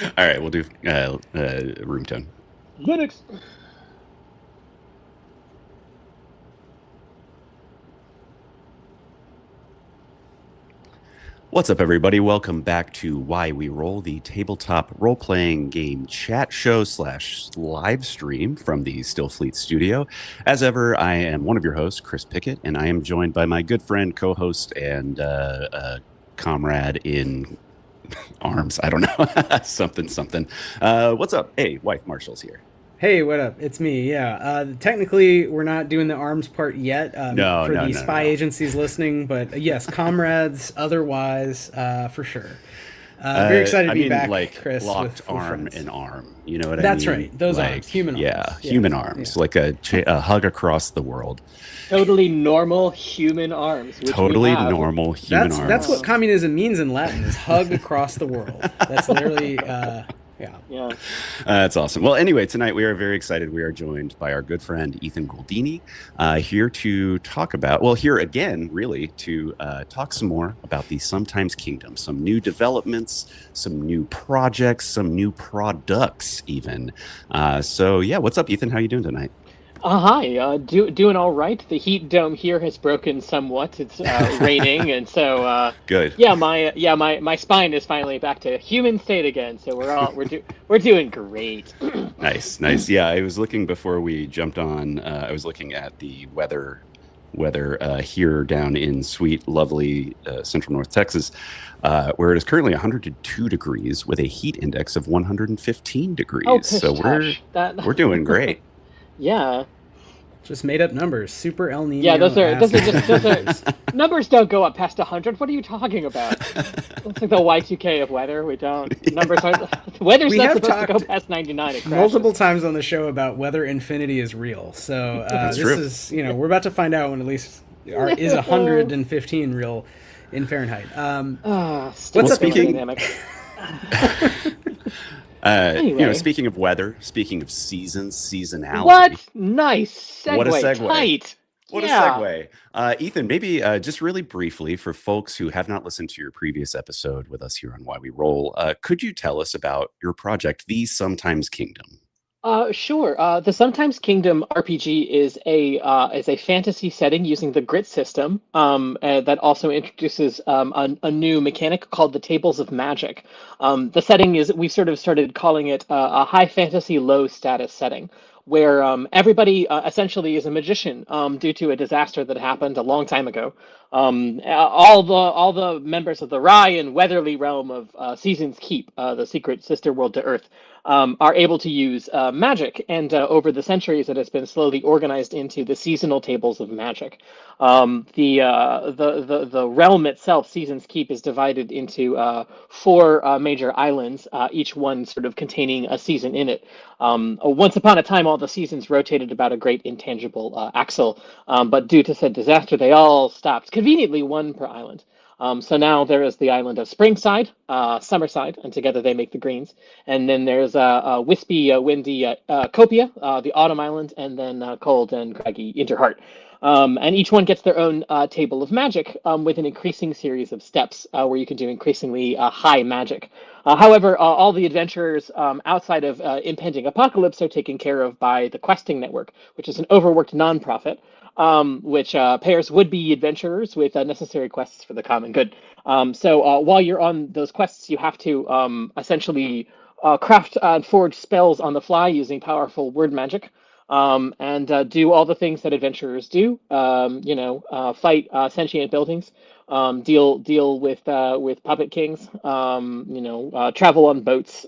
All right, we'll do room tone. Linux. What's up, everybody? Welcome back to Why We Roll, the tabletop role-playing game chat show slash live stream from the Stillfleet studio. As ever, I am one of your hosts, Chris Pickett, and I am joined by my good friend, co-host, and comrade in arms. I don't know, something. What's up? Hey, Wythe Marschall's here. Hey, what up? It's me. Yeah. Technically, we're not doing the arms part yet No, for no, the no, no, spy no. agencies listening, but yes, comrades, otherwise, for sure. Very excited to I be mean, back, like Chris, locked with arm friends. in arm. You know what I That's mean? right. Those Like, arms, human yeah, arms. Yeah. human Yeah. arms, like a hug across the world. Totally normal human arms, which we Totally have. normal human That's what arms. Um, communism means in Latin is hug across the world. That's literally, yeah. yeah. That's awesome. Well, anyway, tonight we are very excited. We are joined by our good friend Ethan Gouldini, here to talk about, well, here again, really, to talk some more about the Sometimes Kingdom, some new developments, some new projects, some new products, even. So, yeah, what's up, Ethan? How you doing tonight? Hi. Doing all right. The heat dome here has broken somewhat. It's raining, and so Good. my spine is finally back to human state again. So we're doing great. Nice, nice. Yeah, I was looking before we jumped on. I was looking at the weather here down in sweet, lovely central North Texas, where it is currently 102 degrees with a heat index of 115 Oh, degrees. So pish tush. we're doing great. Yeah. Just made up numbers. Super El Yeah, Nino those are ass those are just those are numbers. numbers don't go up past 100. What are you talking about? It's like the Y2K of weather. We don't numbers Yeah, aren't weather's We not have supposed to go talked past 99. It multiple crashes. times on the show about whether infinity is real. So that's this true. is, we're about to find out when at least is 115 real in Fahrenheit. What's Well, Stupid up, Ethan? speaking thermodynamics. you know, Anyway, speaking of weather, speaking of seasons, seasonality, what nice what a segue. segue. Tight. What a Yeah. segue. Ethan, maybe just really briefly for folks who have not listened to your previous episode with us here on Why We Roll, could you tell us about your project, The Sometimes Kingdom? Sure. The Sometimes Kingdom RPG is a fantasy setting using the grit system that also introduces a new mechanic called the Tables of Magic. The setting is we've sort of started calling it a high fantasy, low status setting, where everybody essentially is a magician due to a disaster that happened a long time ago. All the members of the Rye and Weatherly realm of Season's Keep, the secret sister world to Earth, are able to use magic, and over the centuries, it has been slowly organized into the seasonal tables of magic. The realm itself, Seasons Keep, is divided into four major islands, each one sort of containing a season in it. Once upon a time, all the seasons rotated about a great intangible axle, but due to said disaster, they all stopped. Conveniently, one per island. So now there is the island of Springside, Summerside, and together they make the Greens. And then there's wispy, windy Copia, the Autumn Island, and then cold and craggy Interheart. And each one gets their own table of magic with an increasing series of steps where you can do increasingly high magic. However, all the adventurers outside of impending apocalypse are taken care of by the Questing Network, which is an overworked nonprofit which pairs would-be adventurers with necessary quests for the common good. So while you're on those quests, you have to essentially craft and forge spells on the fly using powerful word magic. And do all the things that adventurers do. Fight sentient buildings, deal with puppet kings. Travel on boats,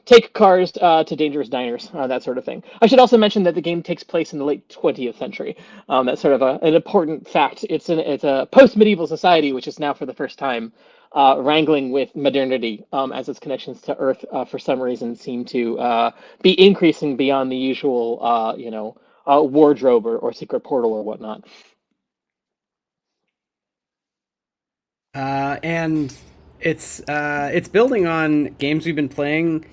take cars to dangerous diners, that sort of thing. I should also mention that the game takes place in the late 20th century. That's sort of an important fact. It's a post-medieval society, which is now for the first time wrangling with modernity as its connections to Earth, for some reason, seem to be increasing beyond the usual, wardrobe or secret portal or whatnot. And it's building on games we've been playing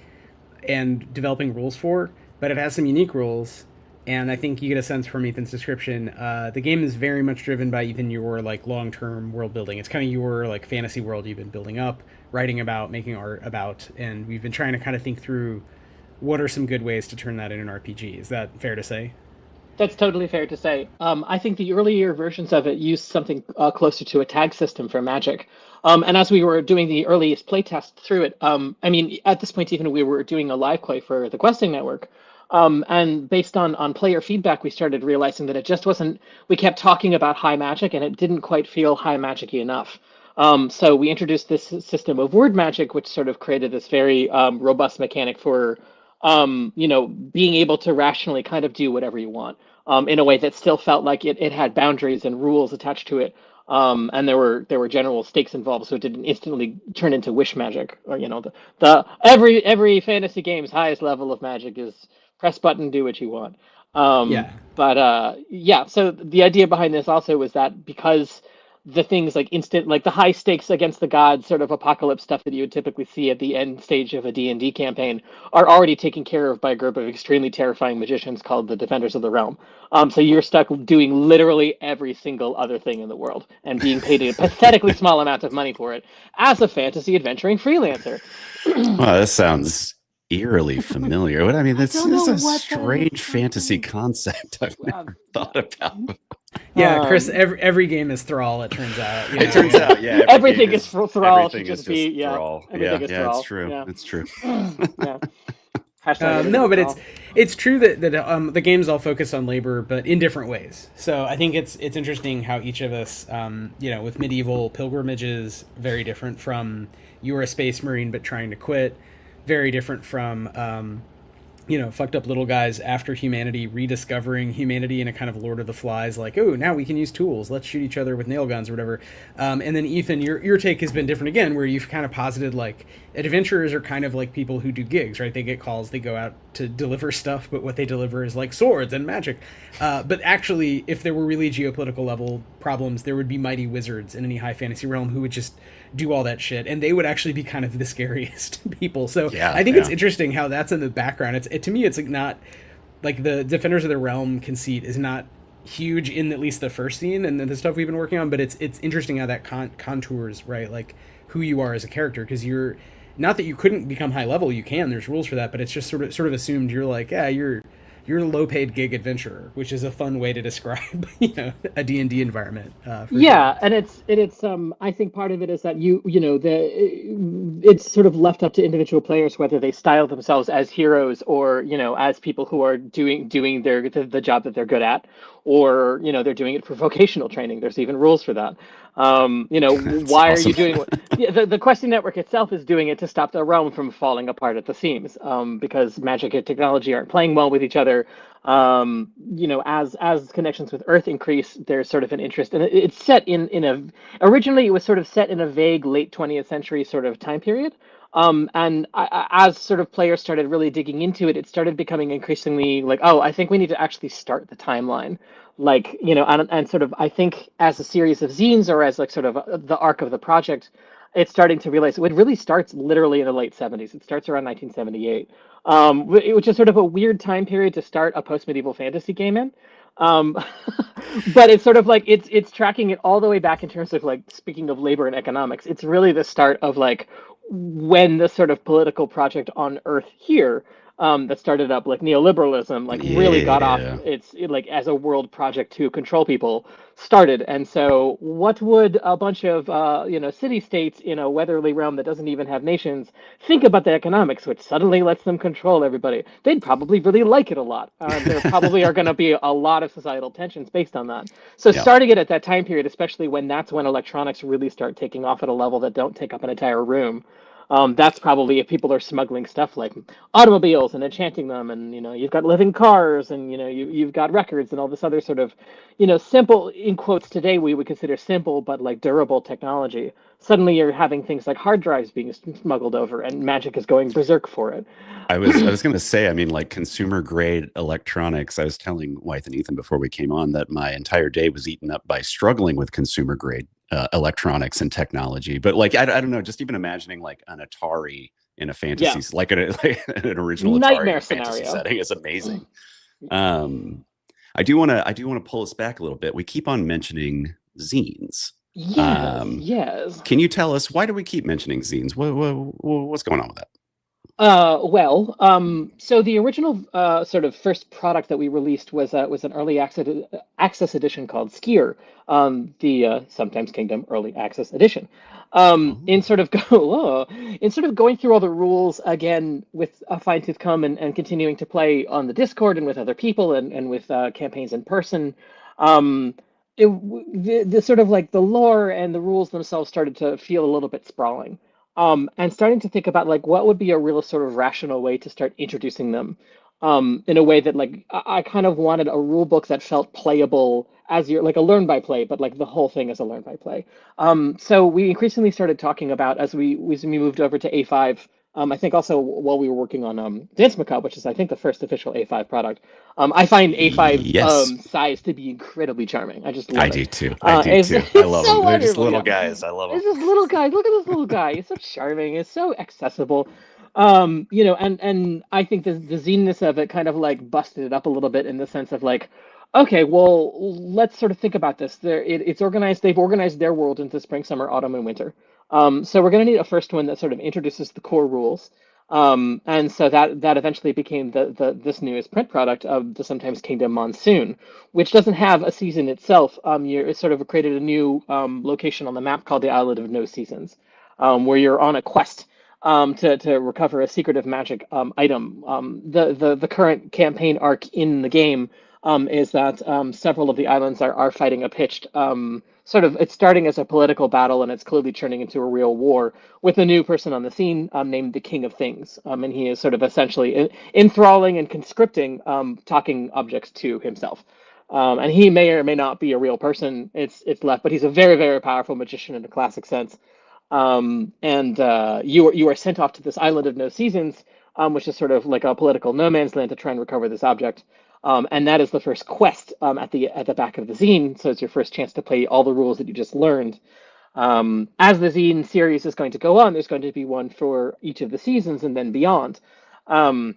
and developing rules for, but it has some unique rules. And I think you get a sense from Ethan's description. The game is very much driven by Ethan your like long term world building. It's kind of your like fantasy world you've been building up writing about, making art about, and we've been trying to kind of think through what are some good ways to turn that into an RPG. Is that fair to say? That's totally fair to say. I think the earlier versions of it used something closer to a tag system for Magic. And as we were doing the earliest playtest through it, I mean, at this point, even we were doing a live play for the Questing Network. And based on player feedback, we started realizing that it just wasn't, we kept talking about high magic and it didn't quite feel high magic-y enough. So we introduced this system of word magic, which sort of created this very robust mechanic for, being able to rationally kind of do whatever you want in a way that still felt like it had boundaries and rules attached to it. And there were general stakes involved, so it didn't instantly turn into wish magic. Or the every fantasy game's highest level of magic is press button, do what you want. Yeah. But yeah, so the idea behind this also was that because the things like instant, like the high stakes against the gods sort of apocalypse stuff that you would typically see at the end stage of a D&D campaign are already taken care of by a group of extremely terrifying magicians called the Defenders of the Realm. So you're stuck doing literally every single other thing in the world and being paid a pathetically small amount of money for it as a fantasy adventuring freelancer. Well, this sounds eerily familiar. I mean, this don't is know a what that strange is. fantasy concept I've never thought about before. Yeah, Chris. Every game is Thrall. It turns out. It turns out, yeah, everything is Thrall. Everything Should is just be, just yeah. Thrall. Everything is Thrall. It's true. Yeah. It's true. Yeah. Hashtag No, but Thrall. it's true that the games all focus on labor, but in different ways. So I think it's interesting how each of us, with medieval pilgrimages, very different from you're a space marine but trying to quit, very different from fucked up little guys after humanity rediscovering humanity in a kind of Lord of the Flies, like, oh, now we can use tools, let's shoot each other with nail guns or whatever. And then Ethan, your take has been different again, where you've kind of posited like adventurers are kind of like people who do gigs, right? They get calls, they go out to deliver stuff, but what they deliver is like swords and magic. But actually, if there were really geopolitical level problems, there would be mighty wizards in any high fantasy realm who would just do all that shit, and they would actually be kind of the scariest people. So yeah, I think it's interesting how that's in the background. To me, it's like not like the Defenders of the Realm conceit is not huge in at least the first scene and the stuff we've been working on, but it's interesting how that contours, right, like who you are as a character, because you're not that you couldn't become high level, you can, there's rules for that, but it's just sort of assumed you're like, yeah, you're a low-paid gig adventurer, which is a fun way to describe a D&D environment. Yeah, sure. And it's I think part of it is that it's sort of left up to individual players whether they style themselves as heroes or as people who are doing the job that they're good at, or they're doing it for vocational training. There's even rules for that. Why are you doing what? Yeah, the Questing Network itself is doing it to stop the realm from falling apart at the seams, because magic and technology aren't playing well with each other. As connections with Earth increase, there's sort of an interest, and it's set originally it was sort of set in a vague late 20th century sort of time period. As sort of players started really digging into it, it started becoming increasingly like, oh, I think we need to actually start the timeline. Like, and sort of, I think as a series of zines or as like sort of the arc of the project, it's starting to realize it really starts literally in the late 70s. It starts around 1978, which is sort of a weird time period to start a post-medieval fantasy game in. But it's sort of like it's tracking it all the way back in terms of like, speaking of labor and economics, it's really the start of like when the sort of political project on Earth here that started up like neoliberalism, like really got off like as a world project to control people started. And so what would a bunch of city states in a weatherly realm that doesn't even have nations think about the economics, which suddenly lets them control everybody? They'd probably really like it a lot. There probably are going to be a lot of societal tensions based on that. So starting it at that time period, especially when that's when electronics really start taking off at a level that don't take up an entire room. That's probably if people are smuggling stuff like automobiles and enchanting them, and you've got living cars, and you've got records and all this other sort of simple, in quotes today we would consider simple but like durable technology. Suddenly you're having things like hard drives being smuggled over, and magic is going berserk for it. I was going to say, I mean, like consumer grade electronics. I was telling Wythe and Ethan before we came on that my entire day was eaten up by struggling with consumer grade electronics and technology. But like, I don't know, just even imagining like an Atari in a fantasy, like an original nightmare Atari fantasy scenario setting is amazing. I do want to pull us back a little bit. We keep on mentioning zines. Yes. Can you tell us, why do we keep mentioning zines? What's going on with that? So the original sort of first product that we released was an early access edition called Skier, the sometimes Kingdom Early Access Edition. In sort of in sort of going through all the rules again with a fine tooth comb and continuing to play on the Discord and with other people and with campaigns in person. Um, the sort of like the lore and the rules themselves started to feel a little bit sprawling, and starting to think about like what would be a real sort of rational way to start introducing them, in a way that like I kind of wanted a rule book that felt playable as you're like a learn by play, but like the whole thing is a learn by play. So we increasingly started talking about as we moved over to A5. I think also while we were working on Danse Macabre, which is I think the first official A5 product. I find A5 Yes, size to be incredibly charming. I just I love it. do too. I do It's, too. I it's love so them. They're just wonderful. little Yeah. guys. I love It's them. this little guy. Look at this little guy. He's so charming. It's so accessible. And I think the zineness of it kind of like busted it up a little bit in the sense of like, okay, well, let's sort of think about this. It's organized. They've organized their world into spring, summer, autumn, and winter. So we're going to need a first one that sort of introduces the core rules. And so that eventually became the this newest print product of the Sometimes Kingdom Monsoon, which doesn't have a season itself. It sort of created a new location on the map called the Island of No Seasons, where you're on a quest to recover a secretive magic item. The current campaign arc in the game is that several of the islands are fighting a pitched sort of. It's starting as a political battle and it's clearly turning into a real war with a new person on the scene named the King of Things, and he is sort of essentially enthralling and conscripting talking objects to himself. And he may or may not be a real person. It's left, but he's a very, very powerful magician in a classic sense. And you are sent off to this island of no seasons, which is sort of like a political no man's land to try and recover this object. And that is the first quest at the back of the zine. So it's your first chance to play all the rules that you just learned. As the zine series is going to go on, there's going to be one for each of the seasons and then beyond. Um,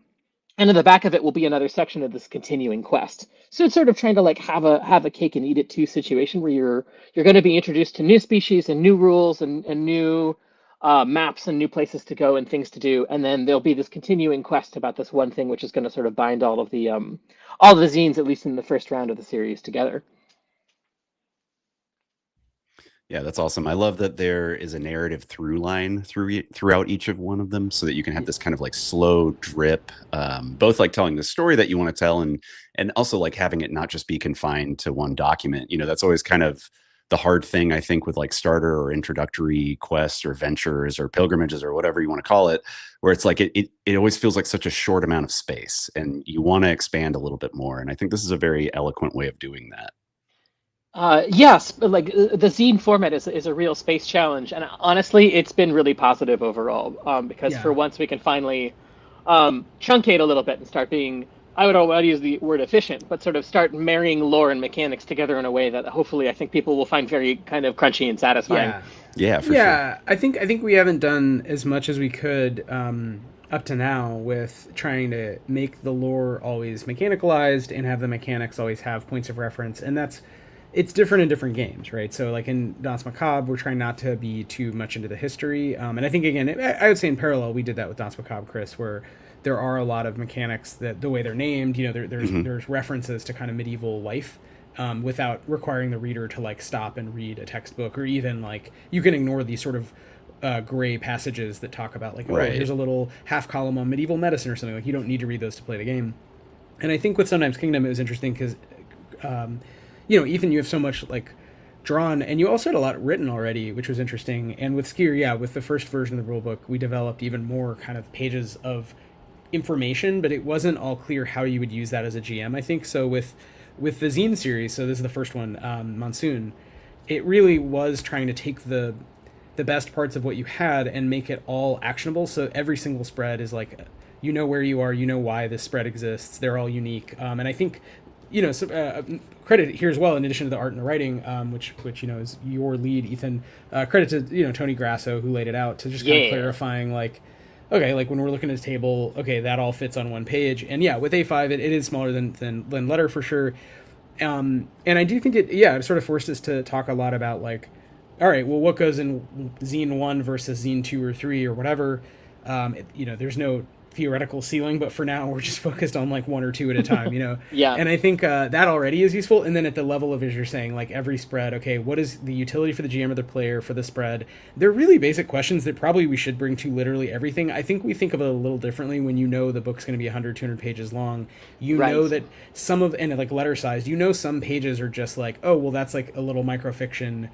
and in the back of it will be another section of this continuing quest. So it's sort of trying to like have a cake and eat it too situation where you're going to be introduced to new species and new rules and new maps and new places to go and things to do, and then there'll be this continuing quest about this one thing, which is going to sort of bind all the zines, at least in the first round of the series, together. Yeah, that's awesome. I love that there is a narrative through line throughout each of one of them, so that you can have this kind of like slow drip, both like telling the story that you want to tell, and also like having it not just be confined to one document. That's always kind of the hard thing, I think, with like starter or introductory quests or ventures or pilgrimages or whatever you want to call it, where it's like it always feels like such a short amount of space, and you want to expand a little bit more. And I think this is a very eloquent way of doing that. Yes, but like the zine format is a real space challenge, and honestly, it's been really positive overall. Because Yeah. for once we can finally truncate a little bit and start being, I would already use the word efficient, but sort of start marrying lore and mechanics together in a way that hopefully I think people will find very kind of crunchy and satisfying. Yeah. Yeah, for sure. Yeah, I think we haven't done as much as we could up to now with trying to make the lore always mechanicalized and have the mechanics always have points of reference, and it's different in different games, right? So like in Danse Macabre, we're trying not to be too much into the history, and I think again, I would say in parallel, we did that with Danse Macabre, Chris, where there are a lot of mechanics that the way they're named, there's references to kind of medieval life. Without requiring the reader to like stop and read a textbook, or even like you can ignore these sort of gray passages that talk about like, Right. oh, here's a little half column on medieval medicine or something. Like you don't need to read those to play the game. And I think with Sometimes Kingdom, it was interesting because, Ethan, you have so much like drawn, and you also had a lot written already, which was interesting. And with Skier, yeah, with the first version of the rulebook, we developed even more kind of pages of information, but it wasn't all clear how you would use that as a GM, I think. So with the Zine series, so this is the first one, Monsoon, it really was trying to take the best parts of what you had and make it all actionable. So every single spread is like, where you are, why this spread exists. They're all unique, and I think credit here as well, in addition to the art and the writing, which is your lead, Ethan. Credit to Tony Grasso, who laid it out, to just kind of clarifying like, okay, like when we're looking at a table, okay, that all fits on one page. And yeah, with A5, it is smaller than letter for sure. And I do think it sort of forced us to talk a lot about like all right, well, what goes in Zine 1 versus Zine 2 or 3 or whatever. There's no theoretical ceiling, but for now we're just focused on like one or two at a time, Yeah. And I think that already is useful. And then at the level of, as you're saying, like every spread, okay, what is the utility for the GM or the player for the spread? They're really basic questions that probably we should bring to literally everything. I think we think of it a little differently when the book's going to be 100, 200 pages long. Right. Know that and like letter size, some pages are just like, oh, well, that's like a little microfiction,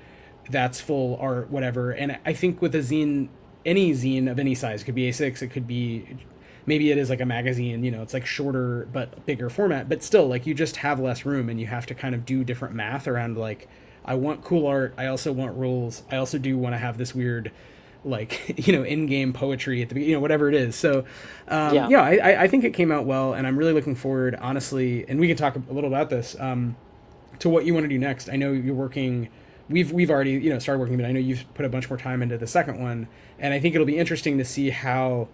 that's full art, whatever. And I think with a zine, any zine of any size, could be A6, it could be, maybe it is like a magazine, it's like shorter but bigger format, but still, like, you just have less room and you have to kind of do different math around, like, I want cool art, I also want rules, I also do want to have this weird, like, in-game poetry at the beginning, whatever it is. So I think it came out well, and I'm really looking forward, honestly, and we can talk a little about this, to what you want to do next. I know you're working, we've already started working, but I know you've put a bunch more time into the second one, and I think it'll be interesting to see how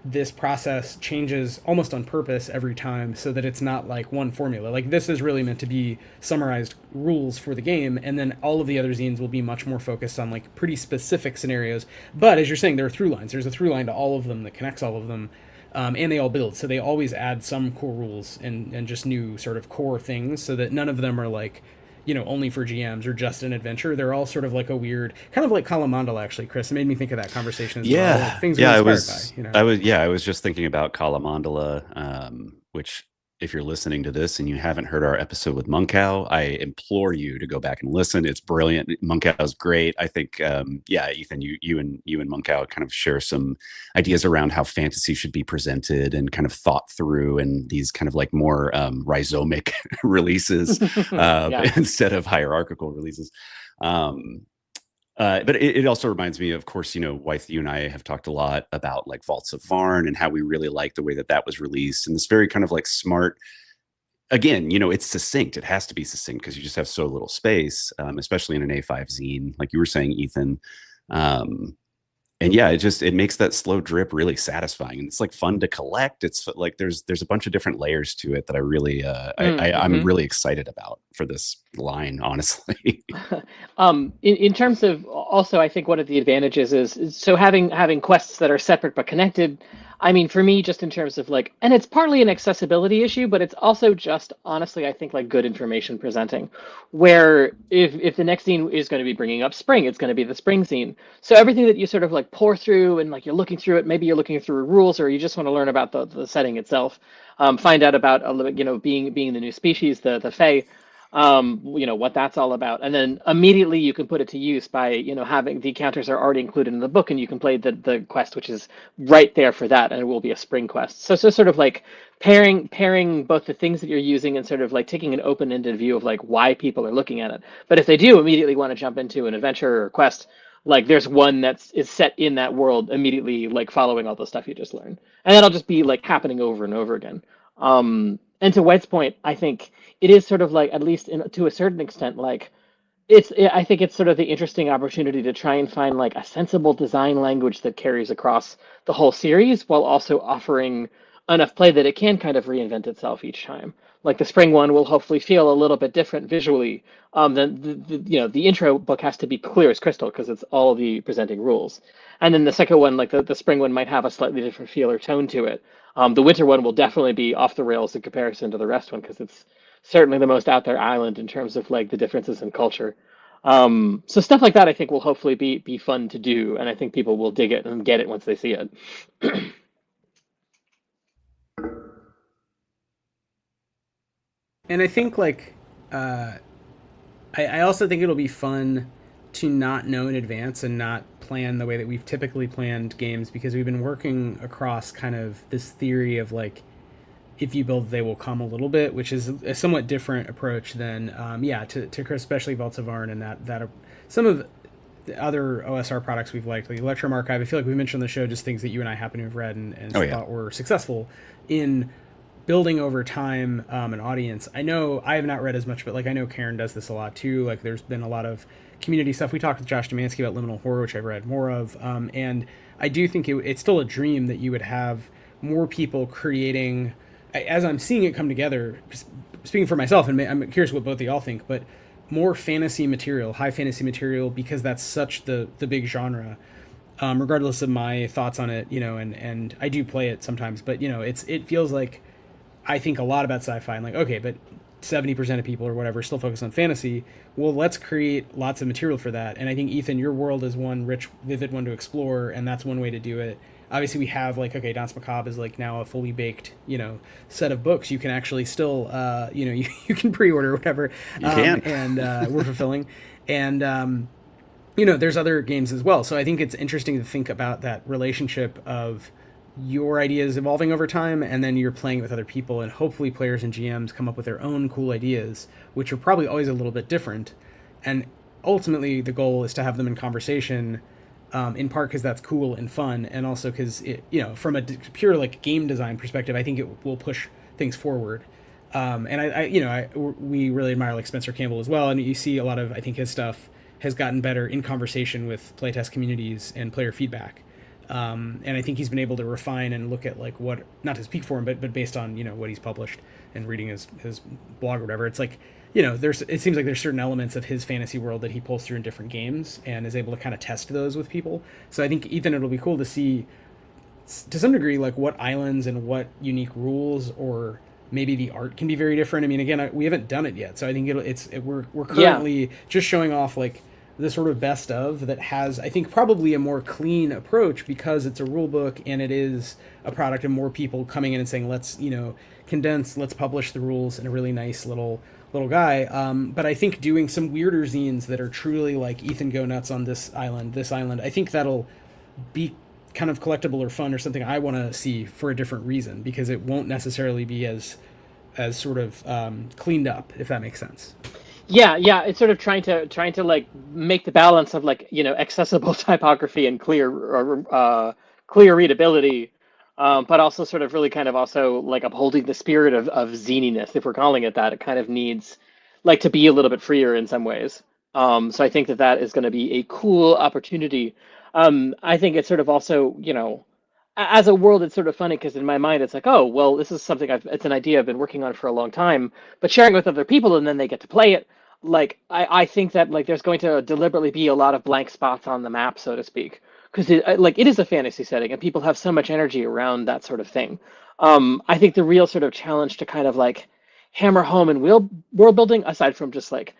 this process changes almost on purpose every time, so that it's not like one formula. Like, this is really meant to be summarized rules for the game, and then all of the other zines will be much more focused on like pretty specific scenarios. But as you're saying, there are through lines. There's a through line to all of them that connects all of them, and they all build. So they always add some core rules and just new sort of core things, so that none of them are like, only for GMs or just an adventure. They're all sort of like a weird, kind of like Kalamandala, actually, Chris. It made me think of that conversation as well. Like, things I was just thinking about Kalamandala, which, if you're listening to this and you haven't heard our episode with Monkow, I implore you to go back and listen. It's brilliant. Monkow's great. I think, Ethan, you and Monkow kind of share some ideas around how fantasy should be presented and kind of thought through, and these kind of like more rhizomic releases instead of hierarchical releases. But it also reminds me, of course, Wythe, you and I have talked a lot about like Vaults of Varn and how we really like the way that was released, and this very kind of like smart, again, it's succinct. It has to be succinct because you just have so little space, especially in an A5 zine, like you were saying, Ethan. And yeah, it makes that slow drip really satisfying, and it's like fun to collect. It's like there's a bunch of different layers to it that I really I'm really excited about for this line, honestly. In terms of, also, I think one of the advantages is so having quests that are separate but connected. I mean, for me, just in terms of like, and it's partly an accessibility issue, but it's also just, honestly, I think, like, good information presenting, where if the next zine is going to be bringing up spring, it's going to be the spring zine. So everything that you sort of like pour through and like you're looking through it, maybe you're looking through rules, or you just want to learn about the setting itself, find out about a little bit, being the new species, the Fae, what that's all about, and then immediately you can put it to use by having the encounters are already included in the book, and you can play the quest, which is right there for that, and it will be a spring quest. So sort of like pairing both the things that you're using and sort of like taking an open-ended view of like why people are looking at it. But if they do immediately want to jump into an adventure or quest, like there's one is set in that world immediately, like following all the stuff you just learned, and that'll just be like happening over and over again. And to White's point, I think it is sort of like, at least to a certain extent, like I think it's sort of the interesting opportunity to try and find like a sensible design language that carries across the whole series, while also offering enough play that it can kind of reinvent itself each time. Like the spring one will hopefully feel a little bit different visually. Than the intro book has to be clear as crystal because it's all the presenting rules. And then the second one, like the spring one, might have a slightly different feel or tone to it. The winter one will definitely be off the rails in comparison to the rest one, because it's certainly the most out there island in terms of like the differences in culture. So stuff like that, I think, will hopefully be fun to do, and I think people will dig it and get it once they see it. And I think like I also think it'll be fun to not know in advance and not plan the way that we've typically planned games, because we've been working across kind of this theory of like, if you build, they will come a little bit, which is a somewhat different approach than to especially Vaults of Varn, and that some of the other OSR products we've liked, like Electrum Archive. I feel like we mentioned on the show just things that you and I happen to have read and thought were successful in building over time an audience. I know I have not read as much, but like I know Karen does this a lot too. Like there's been a lot of community stuff. We talked with Josh Demansky about Liminal Horror, which I've read more of, and I do think it's still a dream that you would have more people creating. As I'm seeing it come together, speaking for myself, and I'm curious what both of y'all think, but more fantasy material, high fantasy material, because that's such the big genre. Regardless of my thoughts on it, and I do play it sometimes, but it feels like I think a lot about sci-fi and like, okay, but 70% of people or whatever still focus on fantasy. Well, let's create lots of material for that. And I think, Ethan, your world is one rich, vivid one to explore, and that's one way to do it. Obviously, we have like, okay, Danse Macabre is like now a fully baked, set of books. You can actually still, you can pre-order whatever. You can. And we're fulfilling. And, there's other games as well. So I think it's interesting to think about that relationship of your ideas evolving over time, and then you're playing it with other people, and hopefully players and GMs come up with their own cool ideas, which are probably always a little bit different. And ultimately, the goal is to have them in conversation, in part because that's cool and fun, and also because from a pure like game design perspective, I think it will push things forward. And we really admire like Spencer Campbell as well, and you see a lot of, I think his stuff has gotten better in conversation with playtest communities and player feedback. And I think he's been able to refine and look at like what, not his peak form, but based on what he's published and reading his blog or whatever. It's like it seems like there's certain elements of his fantasy world that he pulls through in different games and is able to kind of test those with people. So I think, Ethan, it'll be cool to see to some degree like what islands and what unique rules, or maybe the art can be very different. I mean, again, we haven't done it yet, so I think we're currently just showing off like the sort of best of that has, I think, probably a more clean approach because it's a rule book and it is a product of more people coming in and saying, let's condense, let's publish the rules in a really nice little guy. But I think doing some weirder zines that are truly like Ethan go nuts on this island, I think that'll be kind of collectible or fun or something I want to see for a different reason, because it won't necessarily be as sort of cleaned up, if that makes sense. Yeah, it's sort of trying to like make the balance of like accessible typography and clear readability, but also sort of really kind of also like upholding the spirit of zininess, if we're calling it that. It kind of needs like to be a little bit freer in some ways. So I think that is going to be a cool opportunity. I think it's sort of also as a world, it's sort of funny because in my mind it's like, oh well, this is something it's an idea I've been working on for a long time, but sharing with other people and then they get to play it. Like I think that like there's going to deliberately be a lot of blank spots on the map, so to speak, because it is a fantasy setting and people have so much energy around that sort of thing. I think the real sort of challenge to kind of like hammer home in world building, aside from just like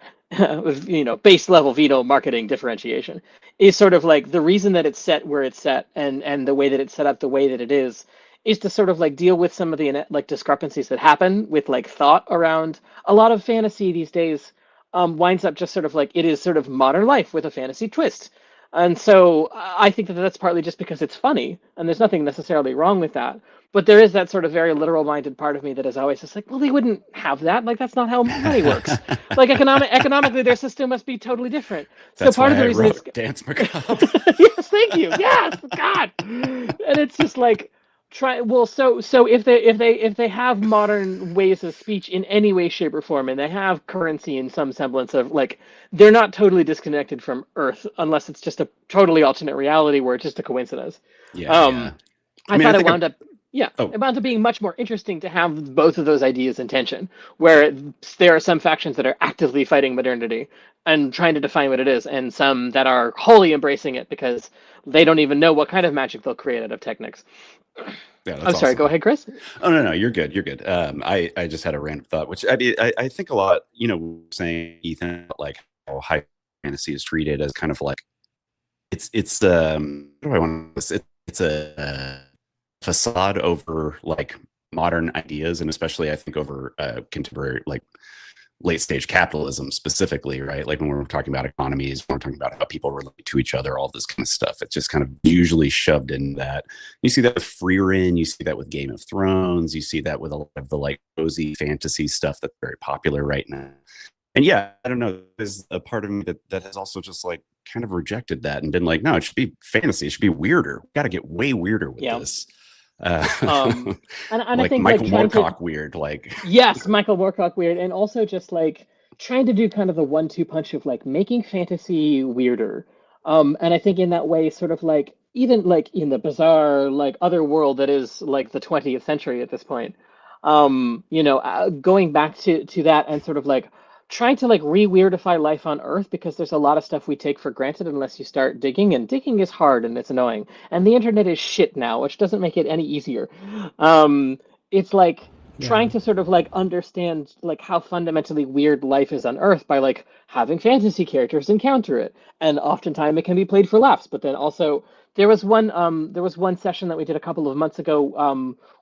base level veto marketing differentiation, is sort of like the reason that it's set where it's set and the way that it's set up the way that it is to sort of like deal with some of the like discrepancies that happen with like thought around a lot of fantasy these days. Winds up just sort of like it is sort of modern life with a fantasy twist. And so I think that that's partly just because it's funny, and there's nothing necessarily wrong with that. But there is that sort of very literal-minded part of me that is always just like, well, they wouldn't have that. Like, that's not how money works. Like, economically, their system must be totally different. That's so part why of the I reason wrote Danse Macabre. Yes, thank you. Yes, God. And it's just like, so if they have modern ways of speech in any way, shape, or form, and they have currency in some semblance of like, they're not totally disconnected from Earth unless it's just a totally alternate reality where it's just a coincidence. Yeah. I thought it wound up. Yeah, it wound up being much more interesting to have both of those ideas in tension, where there are some factions that are actively fighting modernity and trying to define what it is, and some that are wholly embracing it because they don't even know what kind of magic they'll create out of techniques. Yeah, I'm sorry, go ahead, Chris. Oh, no, you're good. You're good. I just had a random thought, which I think a lot, saying, Ethan, like how high fantasy is treated as kind of like, it's what do I want to say? It's a facade over like modern ideas, and especially I think over contemporary like late stage capitalism specifically, right? Like when we're talking about economies, when we're talking about how people relate to each other, all this kind of stuff, it's just kind of usually shoved in that. You see that with Freerin, you see that with Game of Thrones, you see that with a lot of the like cozy fantasy stuff that's very popular right now. And yeah, I don't know, there's a part of me that has also just like kind of rejected that and been like, no, it should be fantasy, it should be weirder. We got to get way weirder with this. And like I think Michael like Moorcock weird, like yes, Michael Moorcock weird, and also just like trying to do kind of the 1-2 punch of like making fantasy weirder. And I think in that way, sort of like even like in the bizarre like other world that is like the 20th century at this point, going back to that and sort of like trying to like re-weirdify life on Earth because there's a lot of stuff we take for granted unless you start digging, and digging is hard and it's annoying. And the internet is shit now, which doesn't make it any easier. It's like Yeah. trying to sort of like understand like how fundamentally weird life is on Earth by like having fantasy characters encounter it. And oftentimes it can be played for laughs, but then also there was one session that we did a couple of months ago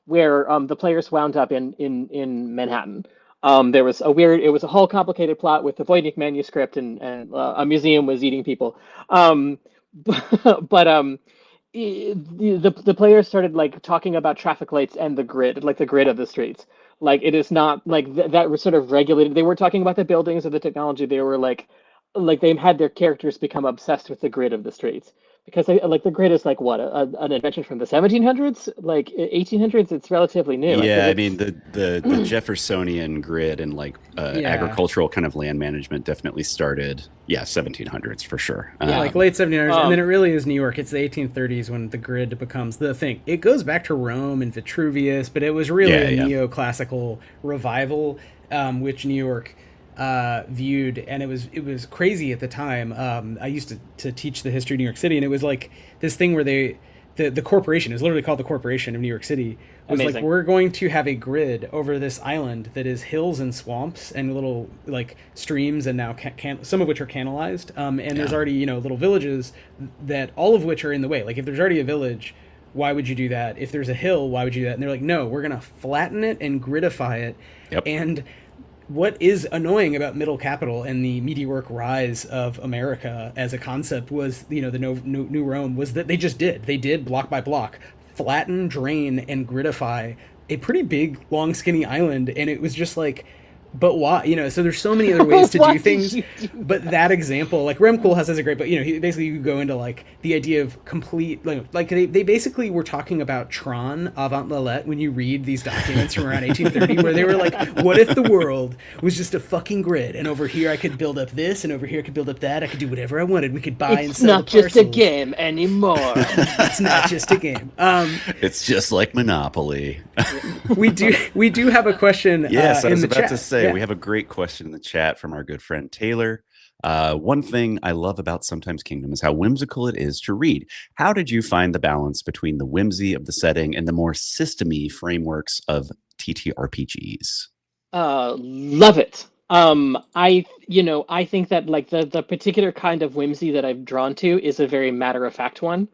where the players wound up in Manhattan. It was a whole complicated plot with the Voynich manuscript, and a museum was eating people. Um, but the players started like talking about traffic lights and the grid, like the grid of the streets. Like it is not like that was sort of regulated. They weren't talking about the buildings or the technology. They were like they had their characters become obsessed with the grid of the streets because like the grid is like what an invention from the 1700s, like 1800s. It's relatively new. I Yeah, I think mean the Jeffersonian grid and like Yeah. agricultural kind of land management definitely started, 1700s for sure. Yeah, like late 1700s, and Um, then it really is New York. It's the 1830s when the grid becomes the thing. It goes back to Rome and Vitruvius, but it was really a neoclassical revival, which New York viewed, and it was crazy at the time. I used to teach the history of New York City, and it was like this thing where the corporation, is literally called the Corporation of New York City, was like, Amazing. we're going to have a grid over this island that is hills and swamps and little like streams, and now some of which are canalized, and there's already little villages that all of which are in the way. Like if there's already a village, why would you do that? If there's a hill, why would you do that? And they're like, no, we're gonna flatten it and gridify it. Yep. And what is annoying about middle capital and the meteoric rise of America as a concept was, the New Rome, was that they did block by block flatten, drain, and gridify a pretty big, long, skinny island, and it was just like, but why? So there's so many other ways to Why do did things. you do But that example, like Rem Koolhaas has a great, but he basically, you go into like the idea of complete, like they basically were talking about Tron avant Lillet when you read these documents from around 1830, where they were like, what if the world was just a fucking grid, and over here I could build up this, and over here I could build up that. I could do whatever I wanted. We could buy and It's sell not the just a parcels. game anymore. It's not just a game. It's just like Monopoly. We do have a question. Yes, I in was the about chat. to say we have a great question in the chat from our good friend Taylor. One thing I love about Sometimes Kingdom is how whimsical it is to read. How did you find the balance between the whimsy of the setting and the more systemy frameworks of TTRPGs? Love it. I think that like the particular kind of whimsy that I've drawn to is a very matter of fact one.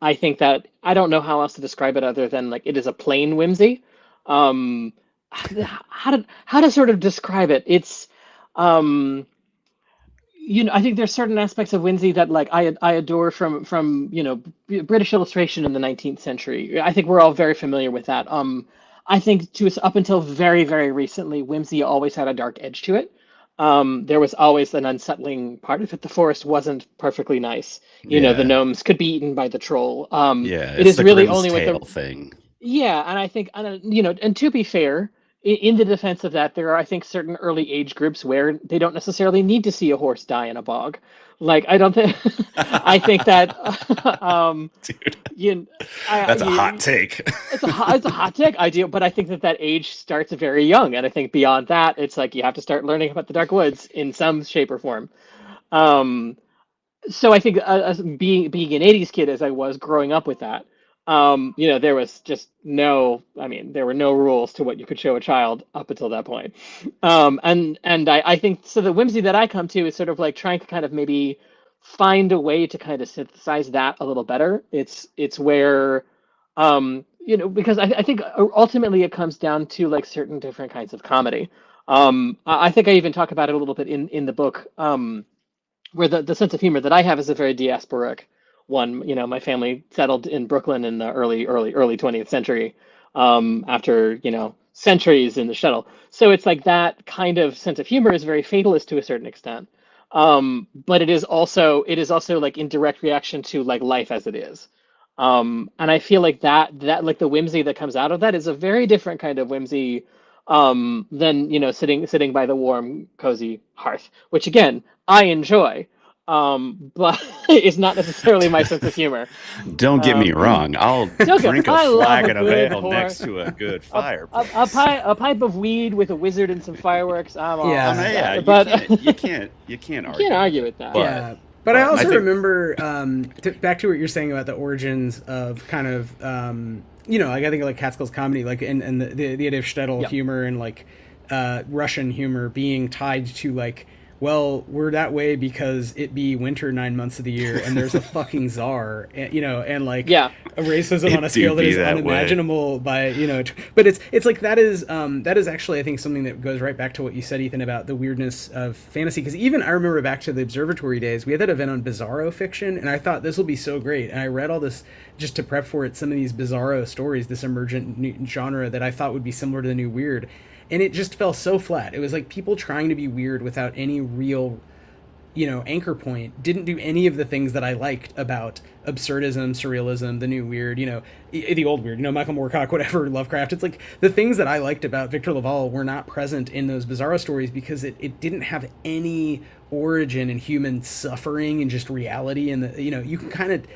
I think that I don't know how else to describe it other than like it is a plain whimsy. Um, how to sort of describe it? It's um, I think there's certain aspects of whimsy that like I adore from British illustration in the 19th century. I think we're all very familiar with that. I think up until very, very recently, whimsy always had a dark edge to it. There was always an unsettling part of it. The forest wasn't perfectly nice. The gnomes could be eaten by the troll. Yeah, It it's is the really Grimm's only with Tale the thing. yeah, and I think, and to be fair, in the defense of that, there are, I think, certain early age groups where they don't necessarily need to see a horse die in a bog. Like, I don't think, I think that, Dude, you, that's a hot take. it's a hot take idea, but I think that age starts very young, and I think beyond that, it's like you have to start learning about the Dark Woods in some shape or form. Um, so I think as being an 80s kid as I was growing up with that, there was just there were no rules to what you could show a child up until that point. And I think so the whimsy that I come to is sort of like trying to kind of maybe find a way to kind of synthesize that a little better. It's where because I think ultimately it comes down to like certain different kinds of comedy. I think I even talk about it a little bit in the book. Where the sense of humor that I have is a very diasporic one. My family settled in Brooklyn in the early 20th century, after centuries in the shuttle. So it's like that kind of sense of humor is very fatalist to a certain extent. But it is also like in direct reaction to like life as it is. And I feel like that like the whimsy that comes out of that is a very different kind of whimsy than sitting by the warm, cozy hearth, which again I enjoy. but it's not necessarily my sense of humor. Don't get me wrong. I'll drink a flagon of ale next to a good fire. A pipe of weed with a wizard and some fireworks. I'm all you can't argue with that. But I also remember back to what you're saying about the origins of kind of I think like Catskill's comedy, like and the idea of shtetl humor and like Russian humor being tied to like, well, we're that way because it be winter 9 months of the year and there's a fucking czar, and like a racism on a scale that is unimaginable by, but it's like that is actually, I think, something that goes right back to what you said, Ethan, about the weirdness of fantasy. Because even I remember back to the observatory days, we had that event on bizarro fiction, and I thought this will be so great. And I read all this just to prep for it, some of these bizarro stories, this emergent new genre that I thought would be similar to the new weird. And it just fell so flat. It was like people trying to be weird without any real, anchor point. Didn't do any of the things that I liked about absurdism, surrealism, the new weird, the old weird, Michael Moorcock, whatever, Lovecraft. It's like the things that I liked about Victor Laval were not present in those bizarro stories because it didn't have any origin in human suffering and just reality. And you can kind of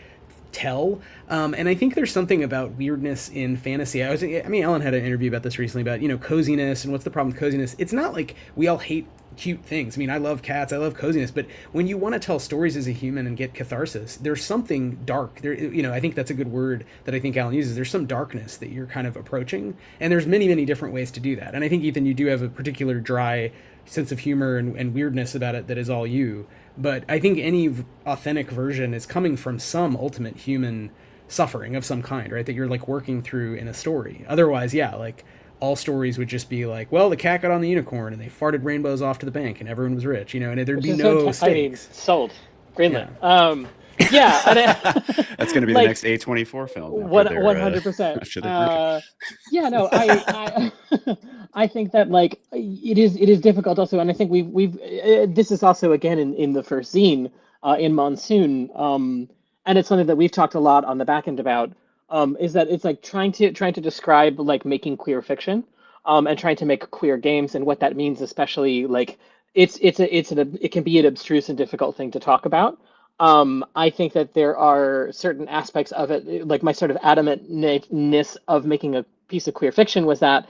tell, and I think there's something about weirdness in fantasy. Ellen had an interview about this recently about coziness and what's the problem with coziness. It's not like we all hate cute things. I love cats, I love coziness, but when you want to tell stories as a human and get catharsis, there's something dark there. I think that's a good word that I think Alan uses. There's some darkness that you're kind of approaching, and there's many different ways to do that. And I think, Ethan, you do have a particular dry sense of humor and weirdness about it that is all you. But I think any authentic version is coming from some ultimate human suffering of some kind, right? That you're like working through in a story. Otherwise, like all stories would just be like, well, the cat got on the unicorn and they farted rainbows off to the bank and everyone was rich, and there'd be no stakes. Sold. Greenlit. That's going to be the next A24 film. 100%. I think that like it is difficult also, and I think we've this is also again in the first zine in Monsoon, and it's something that we've talked a lot on the back end about, is that it's like trying to describe like making queer fiction, and trying to make queer games, and what that means, especially like it can be an abstruse and difficult thing to talk about. I think that there are certain aspects of it, like my sort of adamantness of making a piece of queer fiction was that,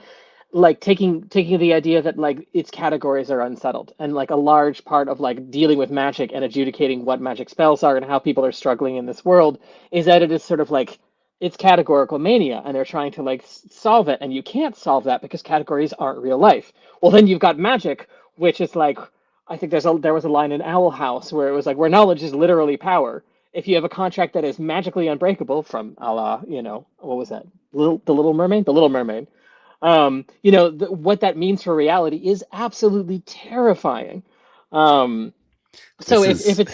like taking the idea that like its categories are unsettled, and like a large part of like dealing with magic and adjudicating what magic spells are and how people are struggling in this world is that it is sort of like it's categorical mania, and they're trying to like solve it, and you can't solve that because categories aren't real life. Well, then you've got magic, which is like, I think there was a line in Owl House where it was like, where knowledge is literally power. If you have a contract that is magically unbreakable, from a la, what was that? The Little Mermaid? The Little Mermaid. What that means for reality is absolutely terrifying. So if it's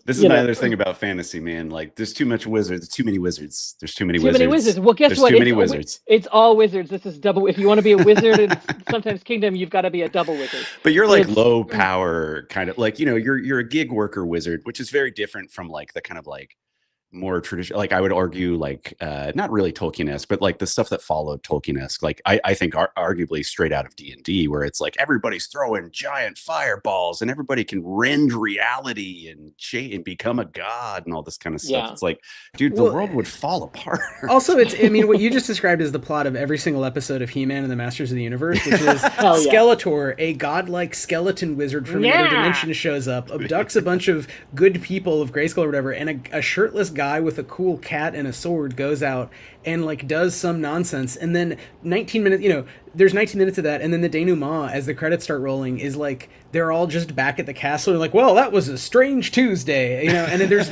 this is my other thing about fantasy, man. Like, there's too much wizards, too many wizards. There's too many wizards. Well, guess what? Too many wizards. It's all wizards. This is double. If you want to be a wizard in sometimes Kingdom, you've got to be a double wizard. But you're like low power kind of like, you're a gig worker wizard, which is very different from like the kind of like more traditional, like I would argue, like not really Tolkien-esque, but like the stuff that followed Tolkien-esque, like I think arguably straight out of D&D, where it's like everybody's throwing giant fireballs and everybody can rend reality and become a god and all this kind of stuff. It's like, dude, the world would fall apart. Also, what you just described is the plot of every single episode of He-Man and the Masters of the Universe, which is Skeletor, a godlike skeleton wizard from another dimension, shows up, abducts a bunch of good people of Grayskull or whatever, and a shirtless guy with a cool cat and a sword goes out and like does some nonsense, and then 19 minutes, there's 19 minutes of that, and then the denouement as the credits start rolling is like they're all just back at the castle and like, well, that was a strange Tuesday, and then there's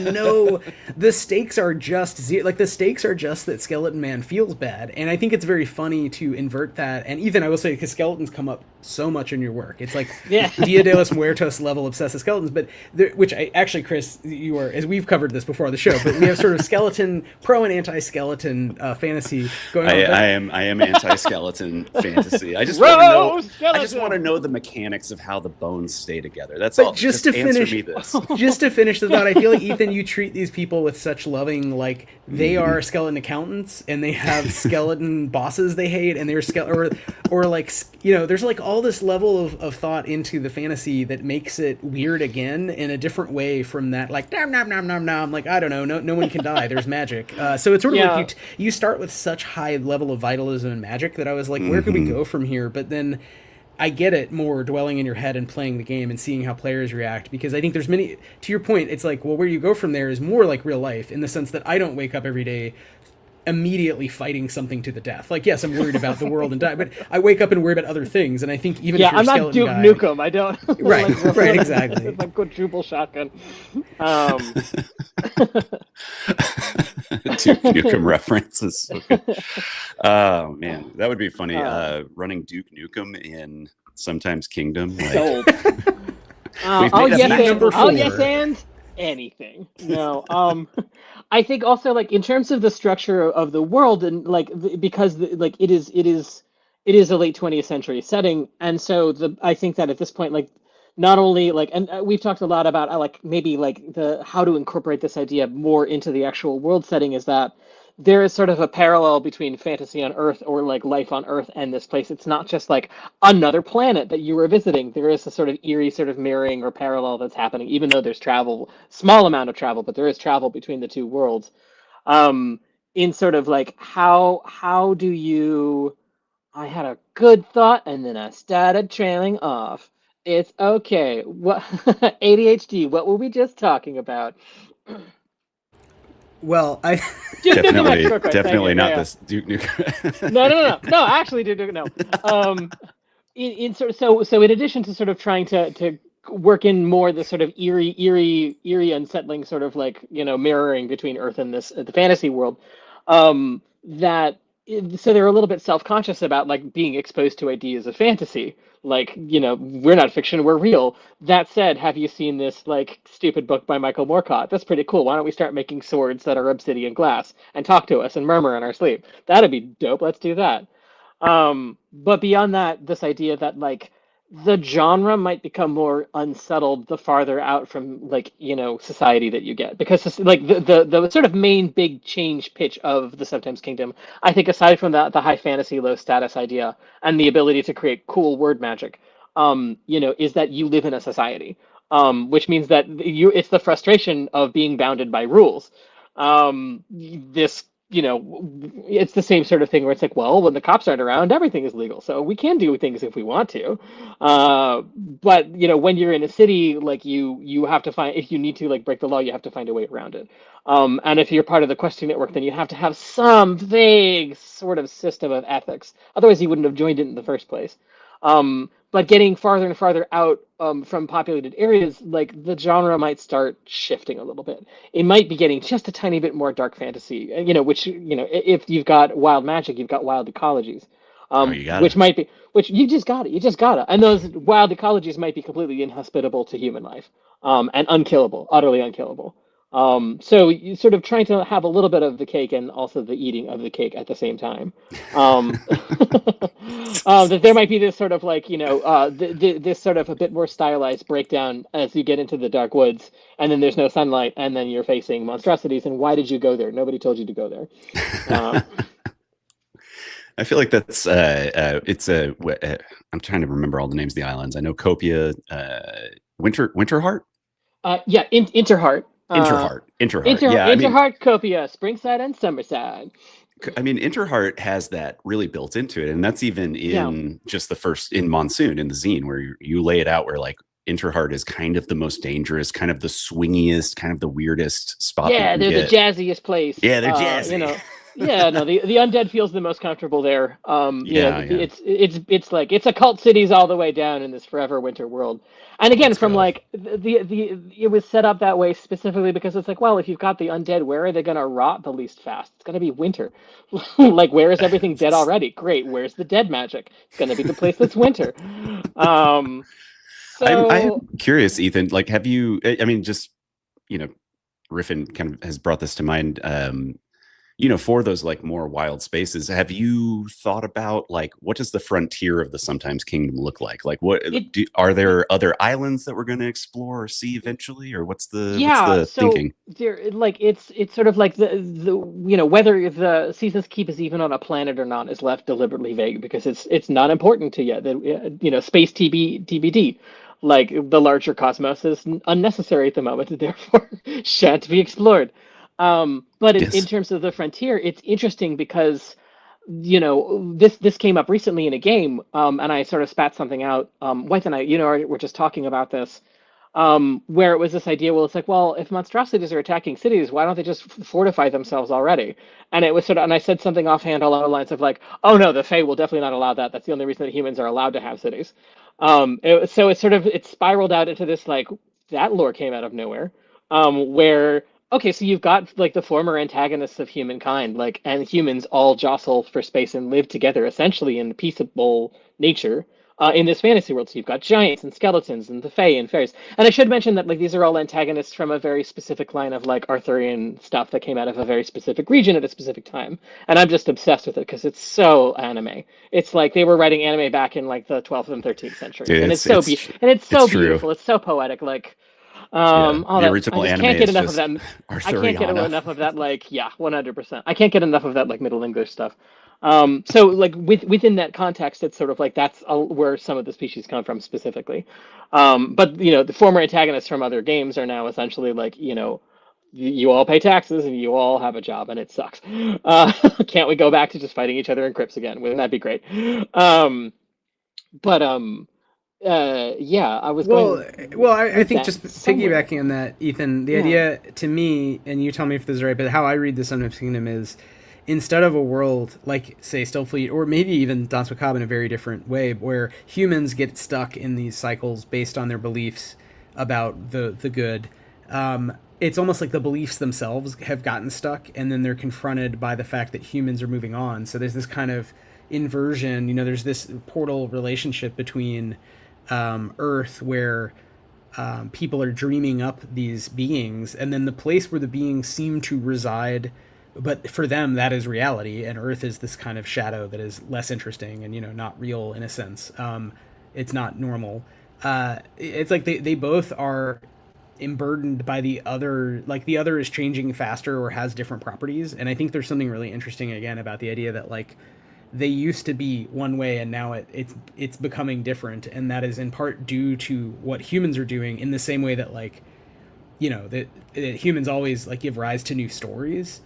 the stakes are just like the stakes are just that Skeleton Man feels bad. And I think it's very funny to invert that. And Ethan, I will say, because skeletons come up so much in your work, it's like Dia de los Muertos level obsessive skeletons, but which I actually, Chris, you are, as we've covered this before on the show, but we have sort of skeleton pro and anti-skeleton fantasy going on. I am anti-skeleton fantasy. fantasy. I just Row, want to know. I skeleton! just want to know the mechanics of how the bones stay together. That's But all. just Just to answer finish- me this. Just to finish the thought, I feel like, Ethan, you treat these people with such loving, like, they Mm-hmm. are skeleton accountants and they have skeleton bosses they hate, and they're or like, you know, there's like all this level of thought into the fantasy that makes it weird again in a different way from that, like, nom nom nom nom nom, like, I don't know, no one can die, there's magic. So it's sort of Yeah. like you start with such high level of vitalism and magic that I was like, where could we go from here? But then I get it more dwelling in your head and playing the game and seeing how players react, because I think there's many, to your point, it's like, well, where you go from there is more like real life, in the sense that I don't wake up every day immediately fighting something to the death. Like, yes, I'm worried about the world and die, but I wake up and worry about other things. And I think even if you're I'm a not skeleton Duke guy, Nukem. I don't. Right, like, right, exactly. It's like quadruple shotgun. Duke Nukem references. So good. Oh man, that would be funny. Running Duke Nukem in Sometimes Kingdom. Like, Sold. We've I'll made a yes match and number I'll 4. yes and anything. No. I think also, like, in terms of the structure of the world, and like because like it is a late 20th century setting, and so I think that at this point, like, not only like, and we've talked a lot about like maybe like the how to incorporate this idea more into the actual world setting, is that there is sort of a parallel between fantasy on Earth, or like life on Earth, and this place. It's not just like another planet that you were visiting. There is a sort of eerie sort of mirroring or parallel that's happening, even though there's travel, small amount of travel, but there is travel between the two worlds. In sort of like how do you? I had a good thought and then I started trailing off. It's okay. What ADHD? What were we just talking about? well, I Duke Nukem definitely, expert, right? definitely Thank you. not Yeah, this Duke Nukem. yeah. No. Actually, Duke Nukem, no. In sort of so in addition to sort of trying to work in more the sort of eerie unsettling sort of like, you know, mirroring between Earth and this the fantasy world, that so they're a little bit self-conscious about like being exposed to ideas of fantasy, like, you know, we're not fiction, we're real. That said, have you seen this like stupid book by Michael Moorcock? That's pretty cool. Why don't we start making swords that are obsidian glass and talk to us and murmur in our sleep? That'd be dope. Let's do that. But beyond that, this idea that like the genre might become more unsettled the farther out from, like, you know, society that you get, because this, like the sort of main big change pitch of the Sometimes Kingdom, I think, aside from the high fantasy low status idea and the ability to create cool word magic, you know, is that you live in a society, which means that it's the frustration of being bounded by rules. This, you know, it's the same sort of thing where it's like, well, when the cops aren't around, everything is legal, so we can do things if we want to. But you know, when you're in a city, like you have to find, if you need to like break the law, you have to find a way around it. And if you're part of the questing network, then you have to have some vague sort of system of ethics. Otherwise, you wouldn't have joined it in the first place. But getting farther and farther out from populated areas, like the genre might start shifting a little bit. It might be getting just a tiny bit more dark fantasy, you know, which, you know, if you've got wild magic, you've got wild ecologies, You got which it. might be, which you just got it, and those wild ecologies might be completely inhospitable to human life, and unkillable, utterly unkillable. So you sort of trying to have a little bit of the cake and also the eating of the cake at the same time. That there might be this sort of like, you know, this sort of a bit more stylized breakdown as you get into the dark woods, and then there's no sunlight, and then you're facing monstrosities. And why did you go there? Nobody told you to go there. I feel like that's I'm trying to remember all the names of the islands. I know Copia, Winterheart, Interheart. Interheart. Yeah, I mean, Interheart, Copia, Springside, and Summerside. Interheart has that really built into it, and that's even in just the first, in Monsoon, in the zine, where you lay it out where like Interheart is kind of the most dangerous, kind of the swingiest, kind of the weirdest spot. Yeah, they're the jazziest place. Yeah, they're jazzy. You know, yeah, no, the undead feels the most comfortable there. It's like it's occult cities all the way down in this forever winter world. And again, from like it was set up that way specifically because it's like, well, if you've got the undead, where are they going to rot the least fast? It's going to be winter. Like, where is everything dead already? Great. Where's the dead magic? It's going to be the place that's winter. So I'm curious, Ethan. Like, have you? I mean, just, you know, Riffin kind of has brought this to mind. for those like more wild spaces, have you thought about like what does the frontier of the Sometimes Kingdom look like? Like are there other islands that we're going to explore or see eventually, or what's Yeah, the so thinking? there, like it's sort of like the whether the Seasons Keep is even on a planet or not is left deliberately vague because it's not important to you. That space TBD, like the larger cosmos is unnecessary at the moment, therefore shan't be explored. But in Yes. terms of the frontier, it's interesting because this came up recently in a game, and I sort of spat something out. Wythe and I, we're just talking about this where it was this idea, well, it's like, well, if monstrosities are attacking cities, why don't they just fortify themselves already? And it was sort of, and I said something offhand along the lines of like, oh no, the Fae will definitely not allow that. That's the only reason that humans are allowed to have cities. So it spiraled out into this like that lore came out of nowhere, where okay, so you've got like the former antagonists of humankind, like and humans all jostle for space and live together essentially in peaceable nature in this fantasy world. So you've got giants and skeletons and the Fae and fairies. And I should mention that like these are all antagonists from a very specific line of like Arthurian stuff that came out of a very specific region at a specific time. And I'm just obsessed with it because it's so anime. It's like they were writing anime back in like the 12th and 13th centuries, Dude, and it's it's so true. beautiful. It's so poetic. Like Yeah, all the that I original just anime can't get is enough of just that. I can't get Arthuriana. enough of that. Like, yeah, 100%. I can't get enough of that like Middle English stuff. So like within that context, it's sort of like that's where some of the species come from specifically. But the former antagonists from other games are now essentially like you all pay taxes and you all have a job and it sucks. Uh, can't we go back to just fighting each other in crypts again? Wouldn't that be great? Um, but yeah, I was Well, going I with think that just somewhere. piggybacking on that, Ethan, the Yeah. idea to me, and you tell me if this is right, but how I read the Sometimes Kingdom is instead of a world like, say, Stillfleet, or maybe even Danse Macabre in a very different way, where humans get stuck in these cycles based on their beliefs about the good. It's almost like the beliefs themselves have gotten stuck, and then they're confronted by the fact that humans are moving on. So there's this kind of inversion. There's this portal relationship between Earth where people are dreaming up these beings, and then the place where the beings seem to reside, but for them that is reality, and Earth is this kind of shadow that is less interesting and not real in a sense. It's not normal. It's like they both are emburdened by the other, like the other is changing faster or has different properties, and I think there's something really interesting again about the idea that like they used to be one way and now it's becoming different, and that is in part due to what humans are doing, in the same way that like that humans always like give rise to new stories.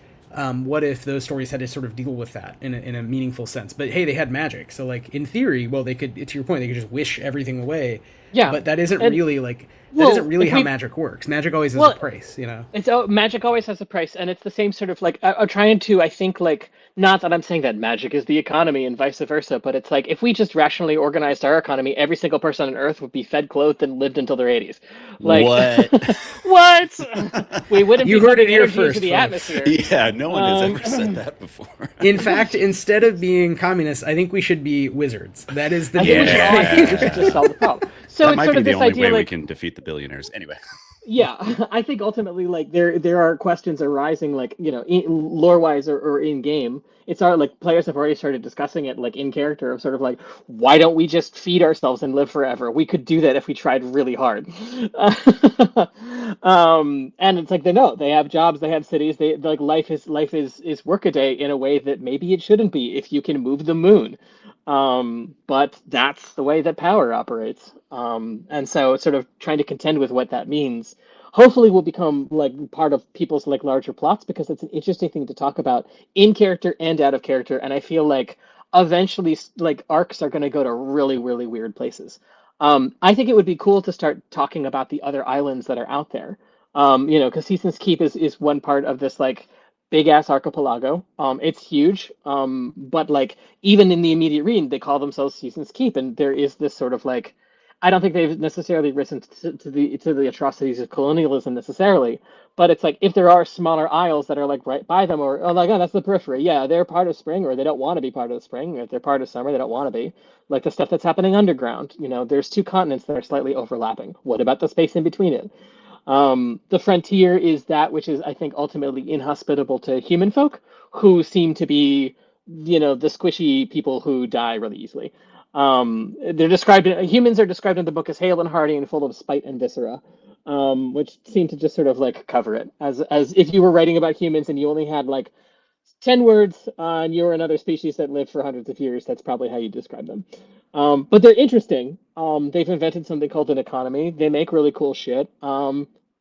What if those stories had to sort of deal with that in a meaningful sense? But hey, they had magic, so like in theory, well, they could, to your point, they could just wish everything away. Yeah. But that isn't And really like that isn't well, really if how we magic works. Magic always has a well, price. it's magic always has a price, and it's the same sort of like I'm trying to. I think like not that I'm saying that magic is the economy and vice versa, but it's like if we just rationally organized our economy, every single person on Earth would be fed, clothed, and lived until their 80s. Like, What? what? We wouldn't be You heard it putting here energy into first, the folks. atmosphere. Yeah, no one has ever said Um, that before. In fact, instead of being communists, I think we should be wizards. That is the I think we should just Yeah. solve the problem. So That it's might sort be of the this only idea, way we like can defeat the billionaires. Anyway. yeah, I think ultimately, like there are questions arising, like lore wise or in game. It's our like players have already started discussing it, like in character, of sort of like, why don't we just feed ourselves and live forever? We could do that if we tried really hard. And it's like they know they have jobs, they have cities, they like life is workaday in a way that maybe it shouldn't be if you can move the moon. But that's the way that power operates. And so sort of trying to contend with what that means hopefully will become like part of people's like larger plots because it's an interesting thing to talk about in character and out of character. And I feel like eventually like arcs are going to go to really, really weird places. I think it would be cool to start talking about the other islands that are out there. Because Season's Keep is one part of this like big ass archipelago. It's huge. But like even in the immediate region, they call themselves Seasons Keep, and there is this sort of like, I don't think they've necessarily risen to the atrocities of colonialism necessarily, but it's like if there are smaller isles that are like right by them, or oh my god, that's the periphery. Yeah, they're part of spring, or they don't want to be part of the spring. Or if they're part of summer, they don't want to be. Like the stuff that's happening underground. There's two continents that are slightly overlapping. What about the space in between it? The frontier is that which is, I think, ultimately inhospitable to human folk, who seem to be, the squishy people who die really easily. Humans are described in the book as hale and hearty and full of spite and viscera, which seem to just sort of like cover it as if you were writing about humans and you only had like 10 words and you're another species that lived for hundreds of years. That's probably how you describe them. But they're interesting. They've invented something called an economy. They make really cool shit.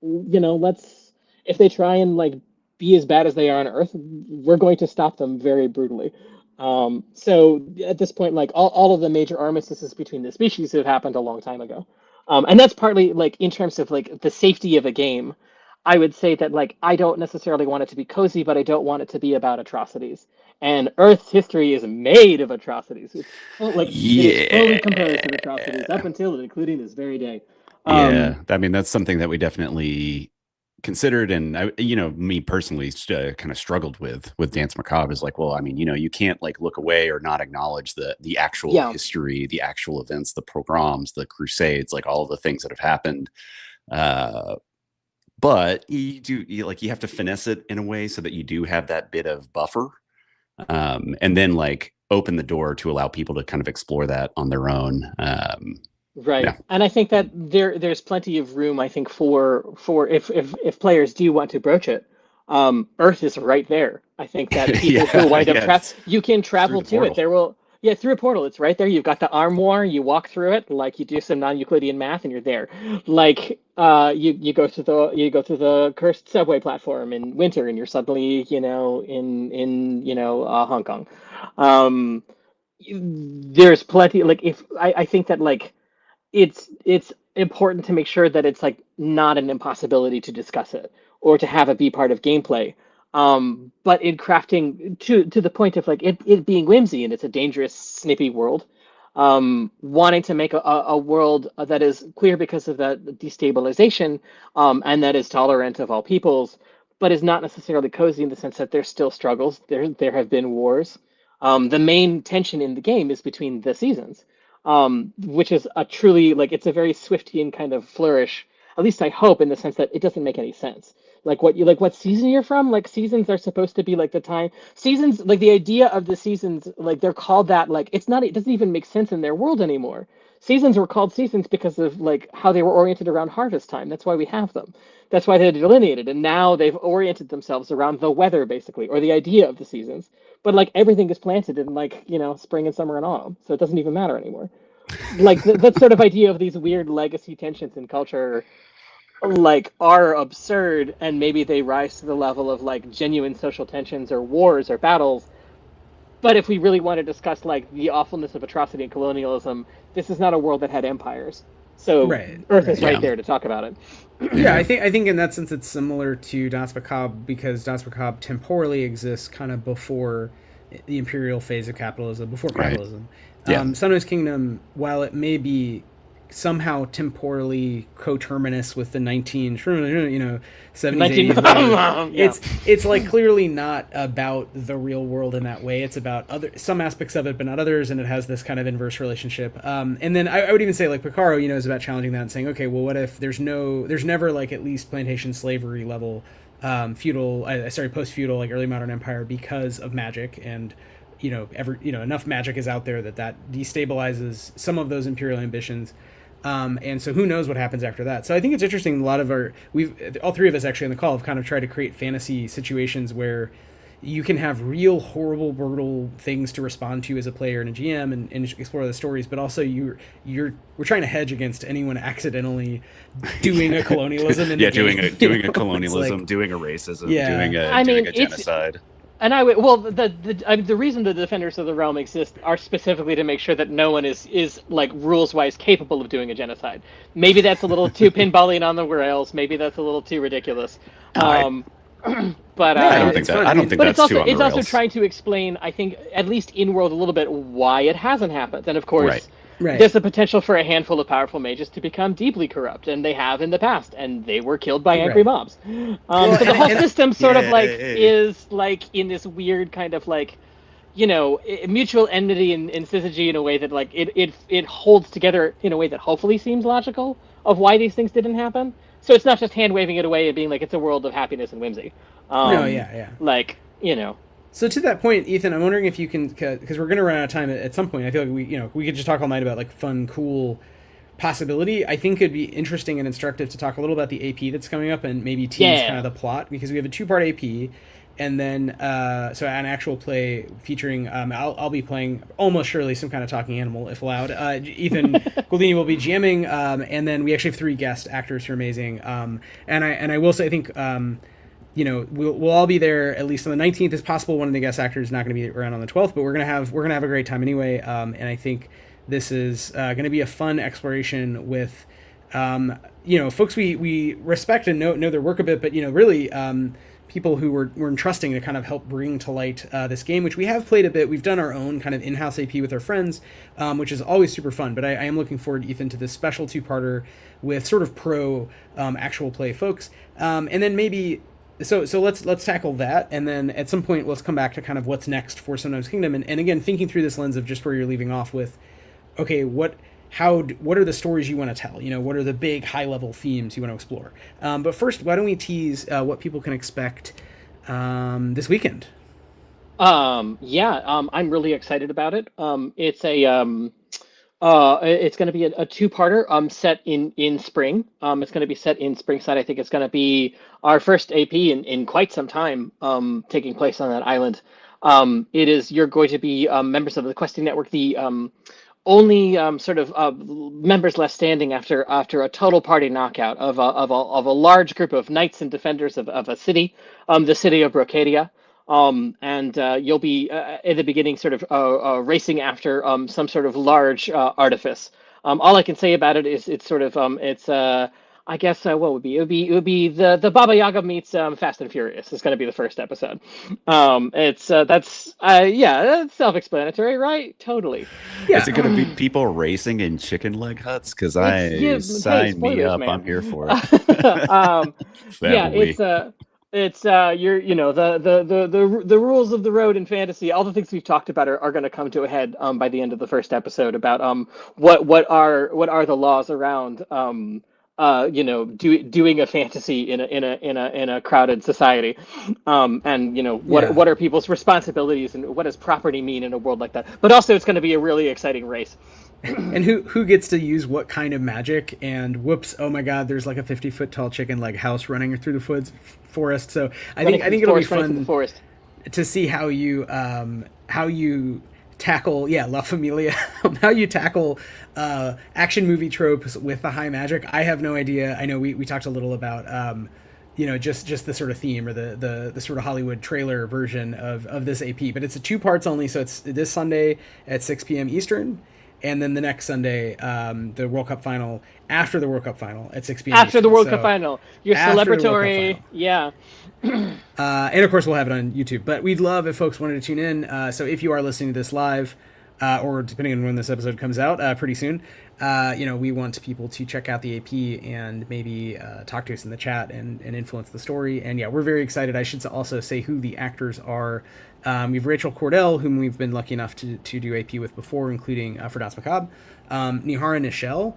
If they try and like be as bad as they are on Earth, we're going to stop them very brutally. So at this point, like all of the major armistices between the species have happened a long time ago. And that's partly like in terms of like the safety of a game. I would say that like I don't necessarily want it to be cozy, but I don't want it to be about atrocities. And Earth's history is made of atrocities. It's it is fully composed of atrocities up until and including this very day. I mean, that's something that we definitely considered, and me personally kind of struggled with Danse Macabre is like, well, I mean, you can't like look away or not acknowledge the actual history, the actual events, the pogroms, the crusades, like all of the things that have happened. But you have to finesse it in a way so that you do have that bit of buffer, and then like open the door to allow people to kind of explore that on their own. Right. Yeah. And I think that there's plenty of room, I think, for if players do want to broach it. Earth is right there. I think that people who wind up you can travel to it. Through a portal. It's right there. You've got the armoire. You walk through it, like you do some non-Euclidean math, and you're there. Like you go to the cursed subway platform in winter, and you're suddenly in Hong Kong. There's plenty. Like I think that like it's important to make sure that it's like not an impossibility to discuss it or to have it be part of gameplay. But in crafting to the point of like it being whimsy and it's a dangerous, snippy world, wanting to make a world that is queer because of the destabilization, and that is tolerant of all peoples, but is not necessarily cozy in the sense that there's still struggles. There have been wars. The main tension in the game is between the seasons, which is a truly like it's a very Swiftian kind of flourish. At least I hope, in the sense that it doesn't make any sense. Like what season you're from. Like seasons are supposed to be like the time seasons. Like the idea of the seasons, like they're called that. Like it's not. It doesn't even make sense in their world anymore. Seasons were called seasons because of like how they were oriented around harvest time. That's why we have them. That's why they're delineated. And now they've oriented themselves around the weather, basically, or the idea of the seasons. But like everything is planted in like spring and summer and autumn, so it doesn't even matter anymore. Like that sort of idea of these weird legacy tensions in culture like are absurd, and maybe they rise to the level of like genuine social tensions or wars or battles. But if we really want to discuss like the awfulness of atrocity and colonialism, this is not a world that had empires. So Earth is right there to talk about it. Yeah, I think in that sense it's similar to Danse Macabre, because Danse Macabre temporally exists kind of before the imperial phase of capitalism, before capitalism. Sunrise Kingdom, while it may be somehow temporally coterminous with the 70s, 80s, it's like clearly not about the real world in that way. It's about some aspects of it, but not others, and it has this kind of inverse relationship. And then I would even say like PICARO, is about challenging that and saying, okay, well, what if there's never like at least plantation slavery level post-feudal, like early modern empire, because of magic, and enough magic is out there that destabilizes some of those imperial ambitions. And so who knows what happens after that. So I think it's interesting. A lot of all three of us actually on the call have kind of tried to create fantasy situations where you can have real horrible, brutal things to respond to as a player and a GM and explore the stories, but also we're trying to hedge against anyone accidentally doing a colonialism in the game. doing a colonialism, like, doing a racism, doing a genocide. And the reason the Defenders of the Realm exist are specifically to make sure that no one is like rules-wise capable of doing a genocide. Maybe that's a little too pinballing on the rails. Maybe that's a little too ridiculous. But I don't think that's too on the rails. It's also trying to explain, I think, at least in world a little bit, why it hasn't happened. And of course, there's the potential for a handful of powerful mages to become deeply corrupt, and they have in the past, and they were killed by angry mobs. So the whole system sort of like is like in this weird kind of like, mutual enmity and syzygy in a way that like it holds together in a way that hopefully seems logical of why these things didn't happen. So it's not just hand waving it away and being like it's a world of happiness and whimsy. No, yeah. Like, you know. So to that point, Ethan, I'm wondering if you can, because we're going to run out of time at some point. I feel like we could just talk all night about like fun, cool possibility. I think it'd be interesting and instructive to talk a little about the AP that's coming up and maybe tease kind of the plot, because we have a 2-part AP, and then so an actual play featuring I'll be playing almost surely some kind of talking animal if allowed. Ethan Gouldini will be GMing, and then we actually have 3 guest actors who are amazing. And I will say I think. We'll all be there at least on the 19th. It's possible one of the guest actors is not going to be around on the 12th, but we're gonna have a great time anyway. And I think this is going to be a fun exploration with, folks we respect and know their work a bit, but really people who we're entrusting to kind of help bring to light this game, which we have played a bit. We've done our own kind of in-house AP with our friends, which is always super fun. But I am looking forward, Ethan, to this special 2-parter with sort of pro actual play folks, and then maybe. So let's tackle that, and then at some point let's come back to kind of what's next for Sometimes Kingdom, and again thinking through this lens of just where you're leaving off with, okay, what are the stories you want to tell? What are the big high level themes you want to explore? But first, why don't we tease what people can expect this weekend? I'm really excited about it. It's going to be a 2-parter set in spring. It's going to be set in Springside. I think it's going to be our first AP in quite some time, taking place on that island. You're going to be members of the Questing Network, the only sort of members left standing after a total party knockout of a large group of knights and defenders of a city, the city of Brocadia. And you'll be in the beginning sort of racing after some sort of large artifice. All I can say about it is it's sort of I guess what would be it would be the Baba Yaga meets Fast and Furious is going to be the first episode. That's self-explanatory, right? Totally. Yeah. Is it going to be people racing in chicken leg huts? Because sign me up. Man. I'm here for it. It's the rules of the road in fantasy. All the things we've talked about are going to come to a head by the end of the first episode about what are the laws around doing a fantasy in a crowded society, and what are people's responsibilities and what does property mean in a world like that. But also it's going to be a really exciting race. And who gets to use what kind of magic, and whoops, oh my god, there's like a 50-foot tall chicken leg house running through the forest. So I think it'll be fun to see how you tackle La Familia, how you tackle action movie tropes with the high magic. I have no idea. I know we talked a little about just the sort of theme or the sort of Hollywood trailer version of this AP, but it's 2 parts only, so it's this Sunday at 6 p.m. Eastern. And then the next Sunday, the World Cup final, after the World Cup final at 6 p.m. After the World Cup final. Your celebratory, yeah. And of course, we'll have it on YouTube. But we'd love if folks wanted to tune in. So if you are listening to this live, or depending on when this episode comes out, pretty soon, we want people to check out the AP and maybe talk to us in the chat and influence the story. And yeah, we're very excited. I should also say who the actors are. We have Rachel Cordell, whom we've been lucky enough to do AP with before, including for Danse Macabre, Nihara Nichelle,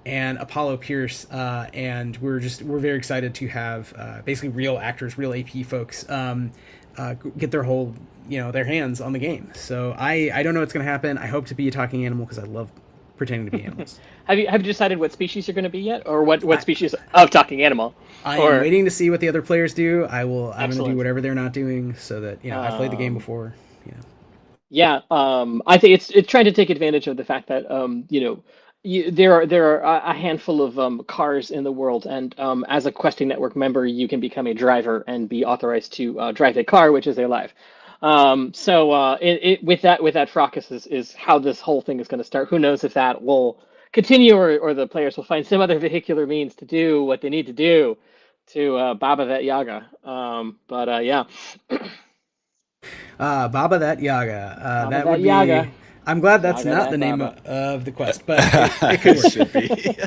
and Apollo Pierce. And we're very excited to have basically real actors, real AP folks get their whole their hands on the game. So I don't know what's going to happen. I hope to be a talking animal because I love pretending to be animals. Have you decided what species you're going to be yet, or what species of talking animal? I am waiting to see what the other players do. I'm going to do whatever they're not doing, so that I've played the game before. Yeah, I think it's trying to take advantage of the fact that there are a handful of cars in the world, and as a Questing Network member, you can become a driver and be authorized to drive a car, which is alive. So with that fracas is how this whole thing is going to start. Who knows if that will continue or the players will find some other vehicular means to do what they need to do to Baba that Yaga. Yeah. Baba that Yaga. Baba that would be. Yaga. I'm glad that's Yaga not that the name Baba. of the quest, but it could be.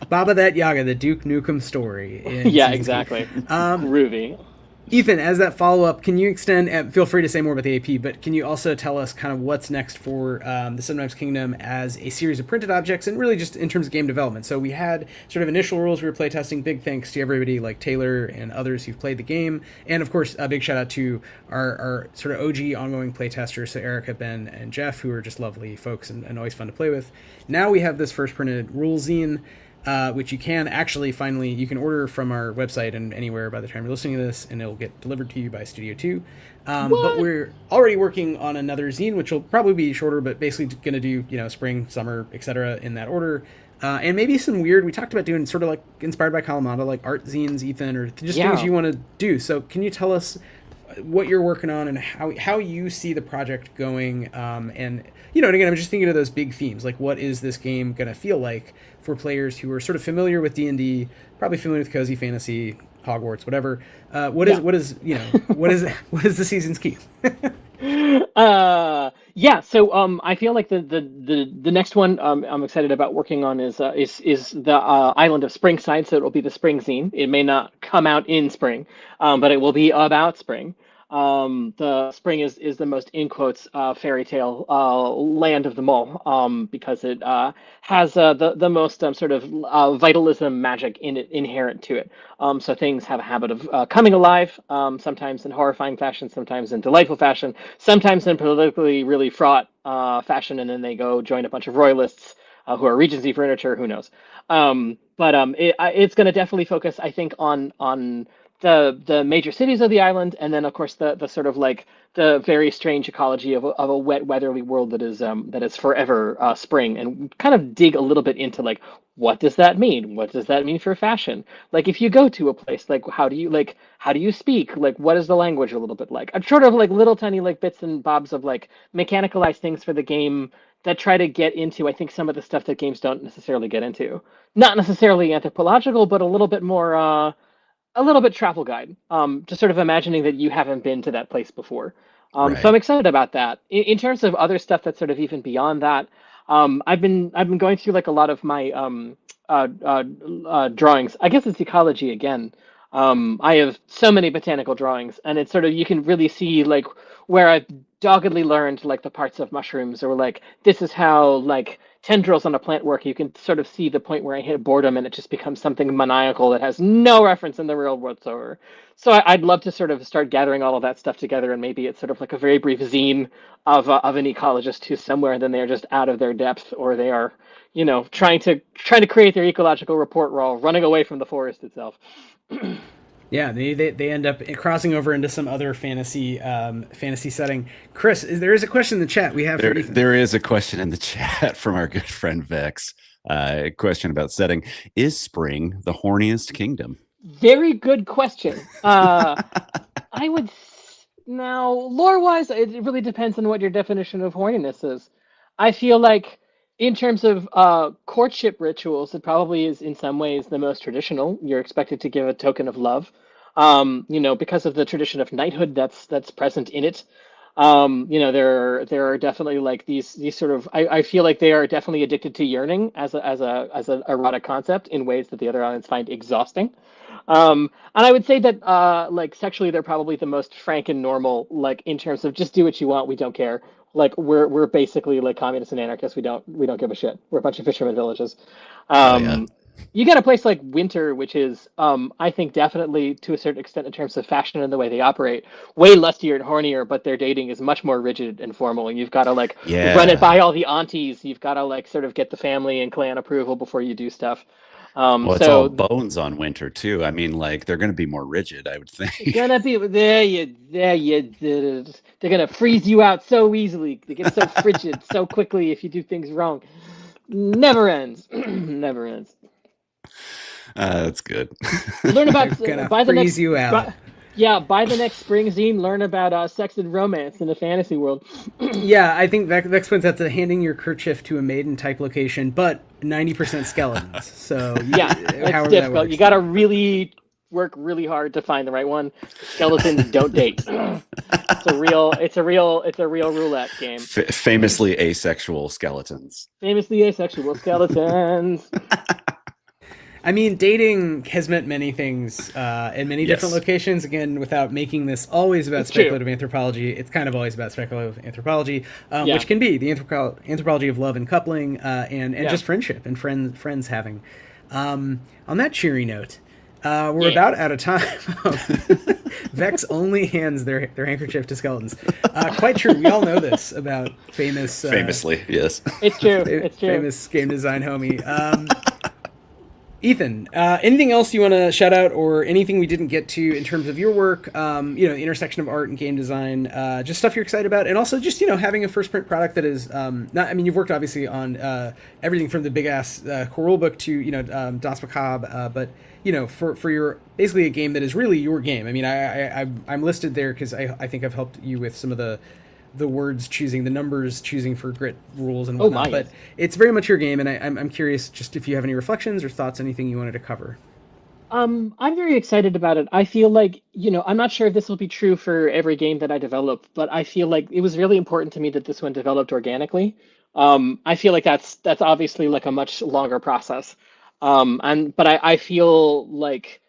Baba that Yaga, the Duke Nukem story. Yeah, exactly. Groovy. Ethan, as that follow-up, can you extend, and feel free to say more about the AP, but can you also tell us kind of what's next for the Sometimes Kingdom as a series of printed objects, and really just in terms of game development? So we had sort of initial rules we were playtesting. Big thanks to everybody like Taylor and others who've played the game. And of course, a big shout out to our sort of OG ongoing playtesters, so Erica, Ben, and Jeff, who are just lovely folks and always fun to play with. Now we have this first printed rule zine, which you can actually finally, you can order from our website and anywhere by the time you're listening to this, and it'll get delivered to you by Studio 2. But we're already working on another zine, which will probably be shorter, but basically going to do, spring, summer, etc. in that order. And maybe some weird, we talked about doing sort of like inspired by Kalamata, like art zines, Ethan, or just things you want to do. So can you tell us what you're working on and how you see the project going? And again, I'm just thinking of those big themes, like what is this game going to feel like for players who are sort of familiar with D&D, probably familiar with cozy fantasy, Hogwarts, whatever. What is the season's key? So I feel like the next one I'm excited about working on is the island of Springside. So it'll be the spring zine. It may not come out in spring, but it will be about spring. The spring is the most, in quotes, fairy tale land of them all, because it has the most sort of vitalism magic in it, inherent to it. So things have a habit of coming alive, sometimes in horrifying fashion, sometimes in delightful fashion, sometimes in politically really fraught fashion, and then they go join a bunch of royalists who are Regency furniture, who knows. It's going to definitely focus, I think, on the major cities of the island, and then of course the sort of like the very strange ecology of a wet, weatherly world that is forever spring, and kind of dig a little bit into like, what does that mean? What does that mean for fashion? Like, if you go to a place, like how do you speak? Like, what is the language a little bit like? A sort of like little tiny like bits and bobs of like mechanicalized things for the game that try to get into, I think, some of the stuff that games don't necessarily get into. Not necessarily anthropological, but a little bit more travel guide, just sort of imagining that you haven't been to that place before. Right. So I'm excited about that. In terms of other stuff that's sort of even beyond that, I've been going through like a lot of my drawings. I guess it's ecology again. I have so many botanical drawings, and it's sort of, you can really see like where I've doggedly learned like the parts of mushrooms, or like this is how like tendrils on a plant work. You can sort of see the point where I hit boredom and it just becomes something maniacal that has no reference in the real world whatsoever. So I'd love to sort of start gathering all of that stuff together, and maybe it's sort of like a very brief zine of an ecologist who's somewhere, and then they're just out of their depth, or they are, trying to create their ecological report while running away from the forest itself. Yeah, they end up crossing over into some other fantasy setting. Chris, there is a question in the chat we have. There is a question in the chat from our good friend Vex. A question about setting: is spring the horniest kingdom? Very good question. I would now, lore-wise, it really depends on what your definition of horniness is. I feel like, in terms of courtship rituals, it probably is in some ways the most traditional. You're expected to give a token of love, because of the tradition of knighthood that's present in it. There are definitely like these sort of, I feel like they are definitely addicted to yearning as an erotic concept in ways that the other islands find exhausting. And I would say that like sexually, they're probably the most frank and normal, like in terms of just do what you want, we don't care. Like we're basically like communists and anarchists. We don't give a shit. We're a bunch of fishermen villages. You get a place like Winter, which is, I think, definitely to a certain extent in terms of fashion and the way they operate, way lustier and hornier, but their dating is much more rigid and formal. And you've got to like run it by all the aunties. You've got to like sort of get the family and clan approval before you do stuff. It's all bones on Winter too. I mean, like they're going to be more rigid, I would think. Gonna be there. You did it. They're gonna freeze you out so easily. They get so frigid so quickly if you do things wrong. Never ends. Never ends. That's good. Learn about by the next you out. By the next spring zine, learn about sex and romance in the fantasy world. Yeah, I think Vex points out to handing your kerchief to a maiden type location, but 90% skeletons. So it's difficult. You got to really work really hard to find the right one. Skeletons don't date. It's a real roulette game. Famously asexual skeletons. I mean, dating has meant many things in many different Yes. locations. Again, without making this always about It's true. speculative anthropology, it's kind of always about speculative anthropology, Yeah. which can be the anthropology of love and coupling, and Yeah. just friendship and friends having. On that cheery note, we're Yeah. about out of time. Vex only hands their handkerchief to skeletons. Quite true. We all know this about Famously, yes. It's true. It's true. famous game design homie. Ethan, anything else you want to shout out, or anything we didn't get to in terms of your work? The intersection of art and game design, just stuff you're excited about, and also just having a first print product that is not. I mean, you've worked obviously on everything from the big ass core rulebook to Danse Macabre, but for your basically a game that is really your game. I mean, I'm listed there because I think I've helped you with some of the words choosing, the numbers choosing for grit rules and whatnot. But it's very much your game, and I'm curious just if you have any reflections or thoughts, anything you wanted to cover. I'm very excited about it. I feel like, I'm not sure if this will be true for every game that I develop, but I feel like it was really important to me that this one developed organically. I feel like that's obviously like a much longer process. But I feel like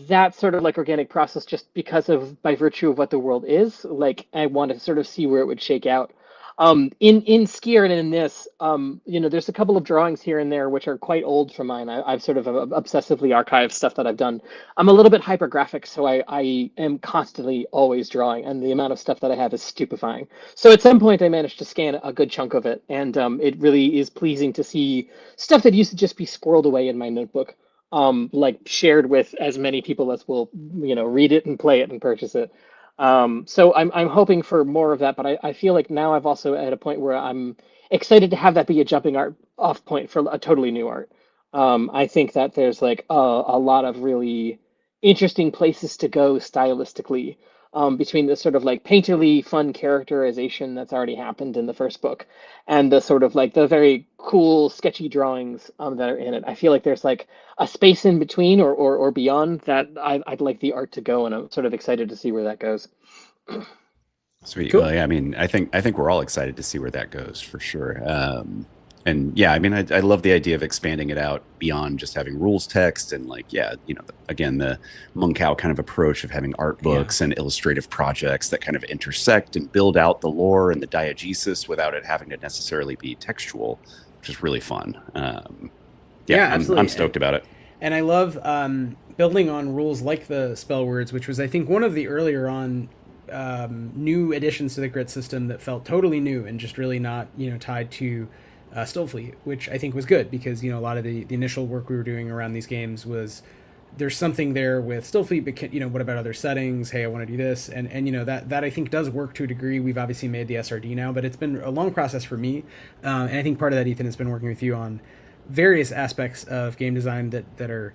that sort of like organic process, just because of by virtue of what the world is, like I want to sort of see where it would shake out. In Skier and in this, there's a couple of drawings here and there which are quite old from mine. I've sort of obsessively archived stuff that I've done. I'm a little bit hypergraphic, so I am constantly always drawing, and the amount of stuff that I have is stupefying. So at some point, I managed to scan a good chunk of it, and it really is pleasing to see stuff that used to just be squirreled away in my notebook, like shared with as many people as will, read it and play it and purchase it. So I'm hoping for more of that, but I feel like now I've also at a point where I'm excited to have that be a jumping off point for a totally new art. I think that there's like a lot of really interesting places to go stylistically, between the sort of like painterly fun characterization that's already happened in the first book and the sort of like the very cool sketchy drawings that are in it. I feel like there's like a space in between or beyond that I'd like the art to go, and I'm sort of excited to see where that goes. Sweet. Cool. Well, yeah, I mean, I think we're all excited to see where that goes for sure. And yeah, I mean, I love the idea of expanding it out beyond just having rules text and like, again, the Moncow kind of approach of having art books and illustrative projects that kind of intersect and build out the lore and the diegesis without it having to necessarily be textual, which is really fun. Absolutely. I'm stoked about it. And I love building on rules like the spell words, which was, I think, one of the earlier on new additions to the grit system that felt totally new and just really not, tied to Stillfleet, which I think was good because, a lot of the initial work we were doing around these games was there's something there with Stillfleet, but what about other settings? Hey, I want to do this. And that I think does work to a degree. We've obviously made the SRD now, but it's been a long process for me. And I think part of that, Ethan, has been working with you on various aspects of game design that are,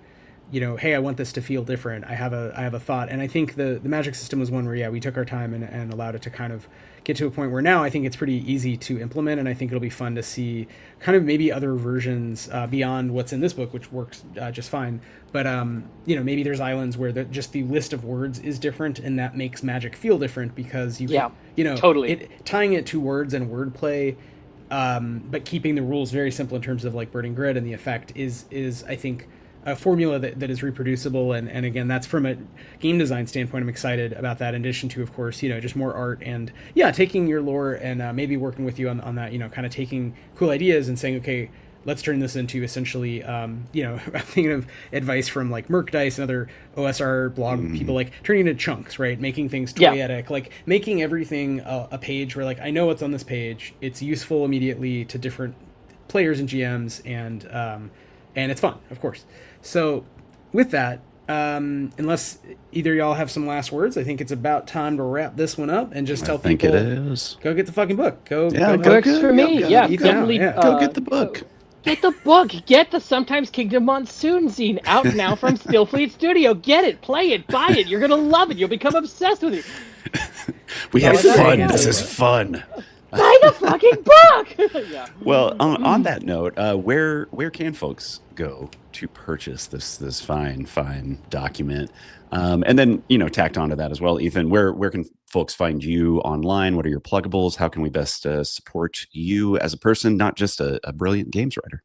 hey, I want this to feel different. I have a thought. And I think the magic system was one where, we took our time and allowed it to kind of get to a point where now I think it's pretty easy to implement. And I think it'll be fun to see kind of maybe other versions beyond what's in this book, which works just fine. But, maybe there's islands where just the list of words is different, and that makes magic feel different because totally tying it to words and wordplay, but keeping the rules very simple in terms of like burning grid and the effect is I think a formula that is reproducible, and again, that's from a game design standpoint. I'm excited about that, in addition to, of course, just more art and taking your lore and maybe working with you on that, kind of taking cool ideas and saying, okay, let's turn this into essentially, I'm thinking of advice from like Merc Dice and other OSR blog people, like turning into chunks, right? Making things toyetic, like making everything a page where like, I know what's on this page. It's useful immediately to different players and GMs, and it's fun, of course. So with that, unless either y'all have some last words, I think it's about time to wrap this one up and just tell people, it is. Go get the fucking book. Go works for me. Definitely. Go get the book. Get the book. Get the Sometimes Kingdom Monsoon zine out now from Stillfleet Studio. Get it, play it, buy it. You're gonna love it. You'll become obsessed with it. We have fun. This is fun. Buy the fucking book. Yeah. Well, on that note, where can folks go to purchase this fine document? And then, tacked onto that as well, Ethan, where can folks find you online? What are your pluggables? How can we best support you as a person, not just a brilliant games writer?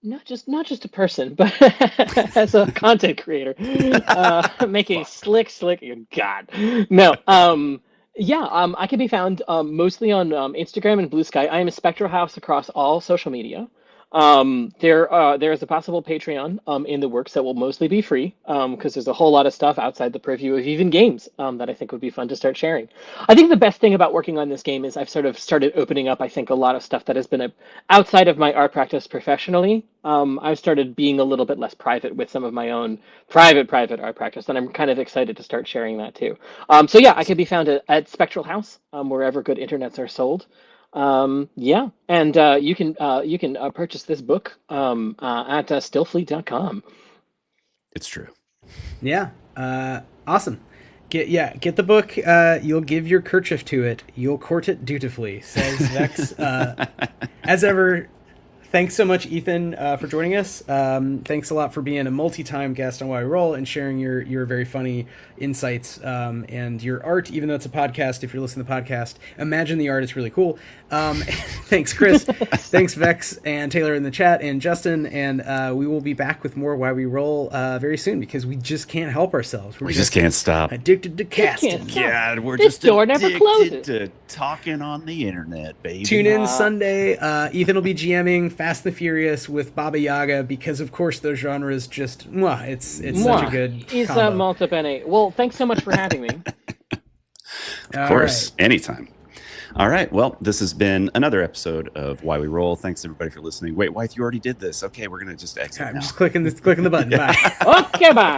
not just a person, but as a content creator, making slick. God, no. Yeah. I can be found mostly on Instagram and Blue Sky. I am a Spectral House across all social media. There is a possible Patreon in the works that will mostly be free because there's a whole lot of stuff outside the purview of even games that I think would be fun to start sharing. I think the best thing about working on this game is I've sort of started opening up, I think, a lot of stuff that has been outside of my art practice professionally. I've started being a little bit less private with some of my own private art practice, and I'm kind of excited to start sharing that too. So yeah, I can be found at Spectral House wherever good internets are sold. Yeah, and you can purchase this book at stillfleet.com. It's true. Yeah. Awesome. Get the book. You'll give your kerchief to it. You'll court it dutifully, says Vex. As ever, thanks so much, Ethan, for joining us. Thanks a lot for being a multi-time guest on Why We Roll and sharing your very funny insights and your art, even though it's a podcast. If you're listening to the podcast, imagine the art. It's really cool. Thanks, Chris. Thanks, Vex and Taylor in the chat and Justin. And we will be back with more Why We Roll very soon because we just can't help ourselves. We just can't stop. Addicted to casting. Yeah, we're This just door never addicted closes. to talking on the internet, baby. Tune in Sunday. Ethan will be GMing Fast and the Furious with Baba Yaga because, of course, those genres just it's such a good Is combo. molto bene. Well, thanks so much for having me. Of course, anytime. All right. Well, this has been another episode of Why We Roll. Thanks everybody for listening. Wait, Wythe, you already did this. Okay, we're gonna just exit I'm now. just clicking the button. Bye. Okay, bye.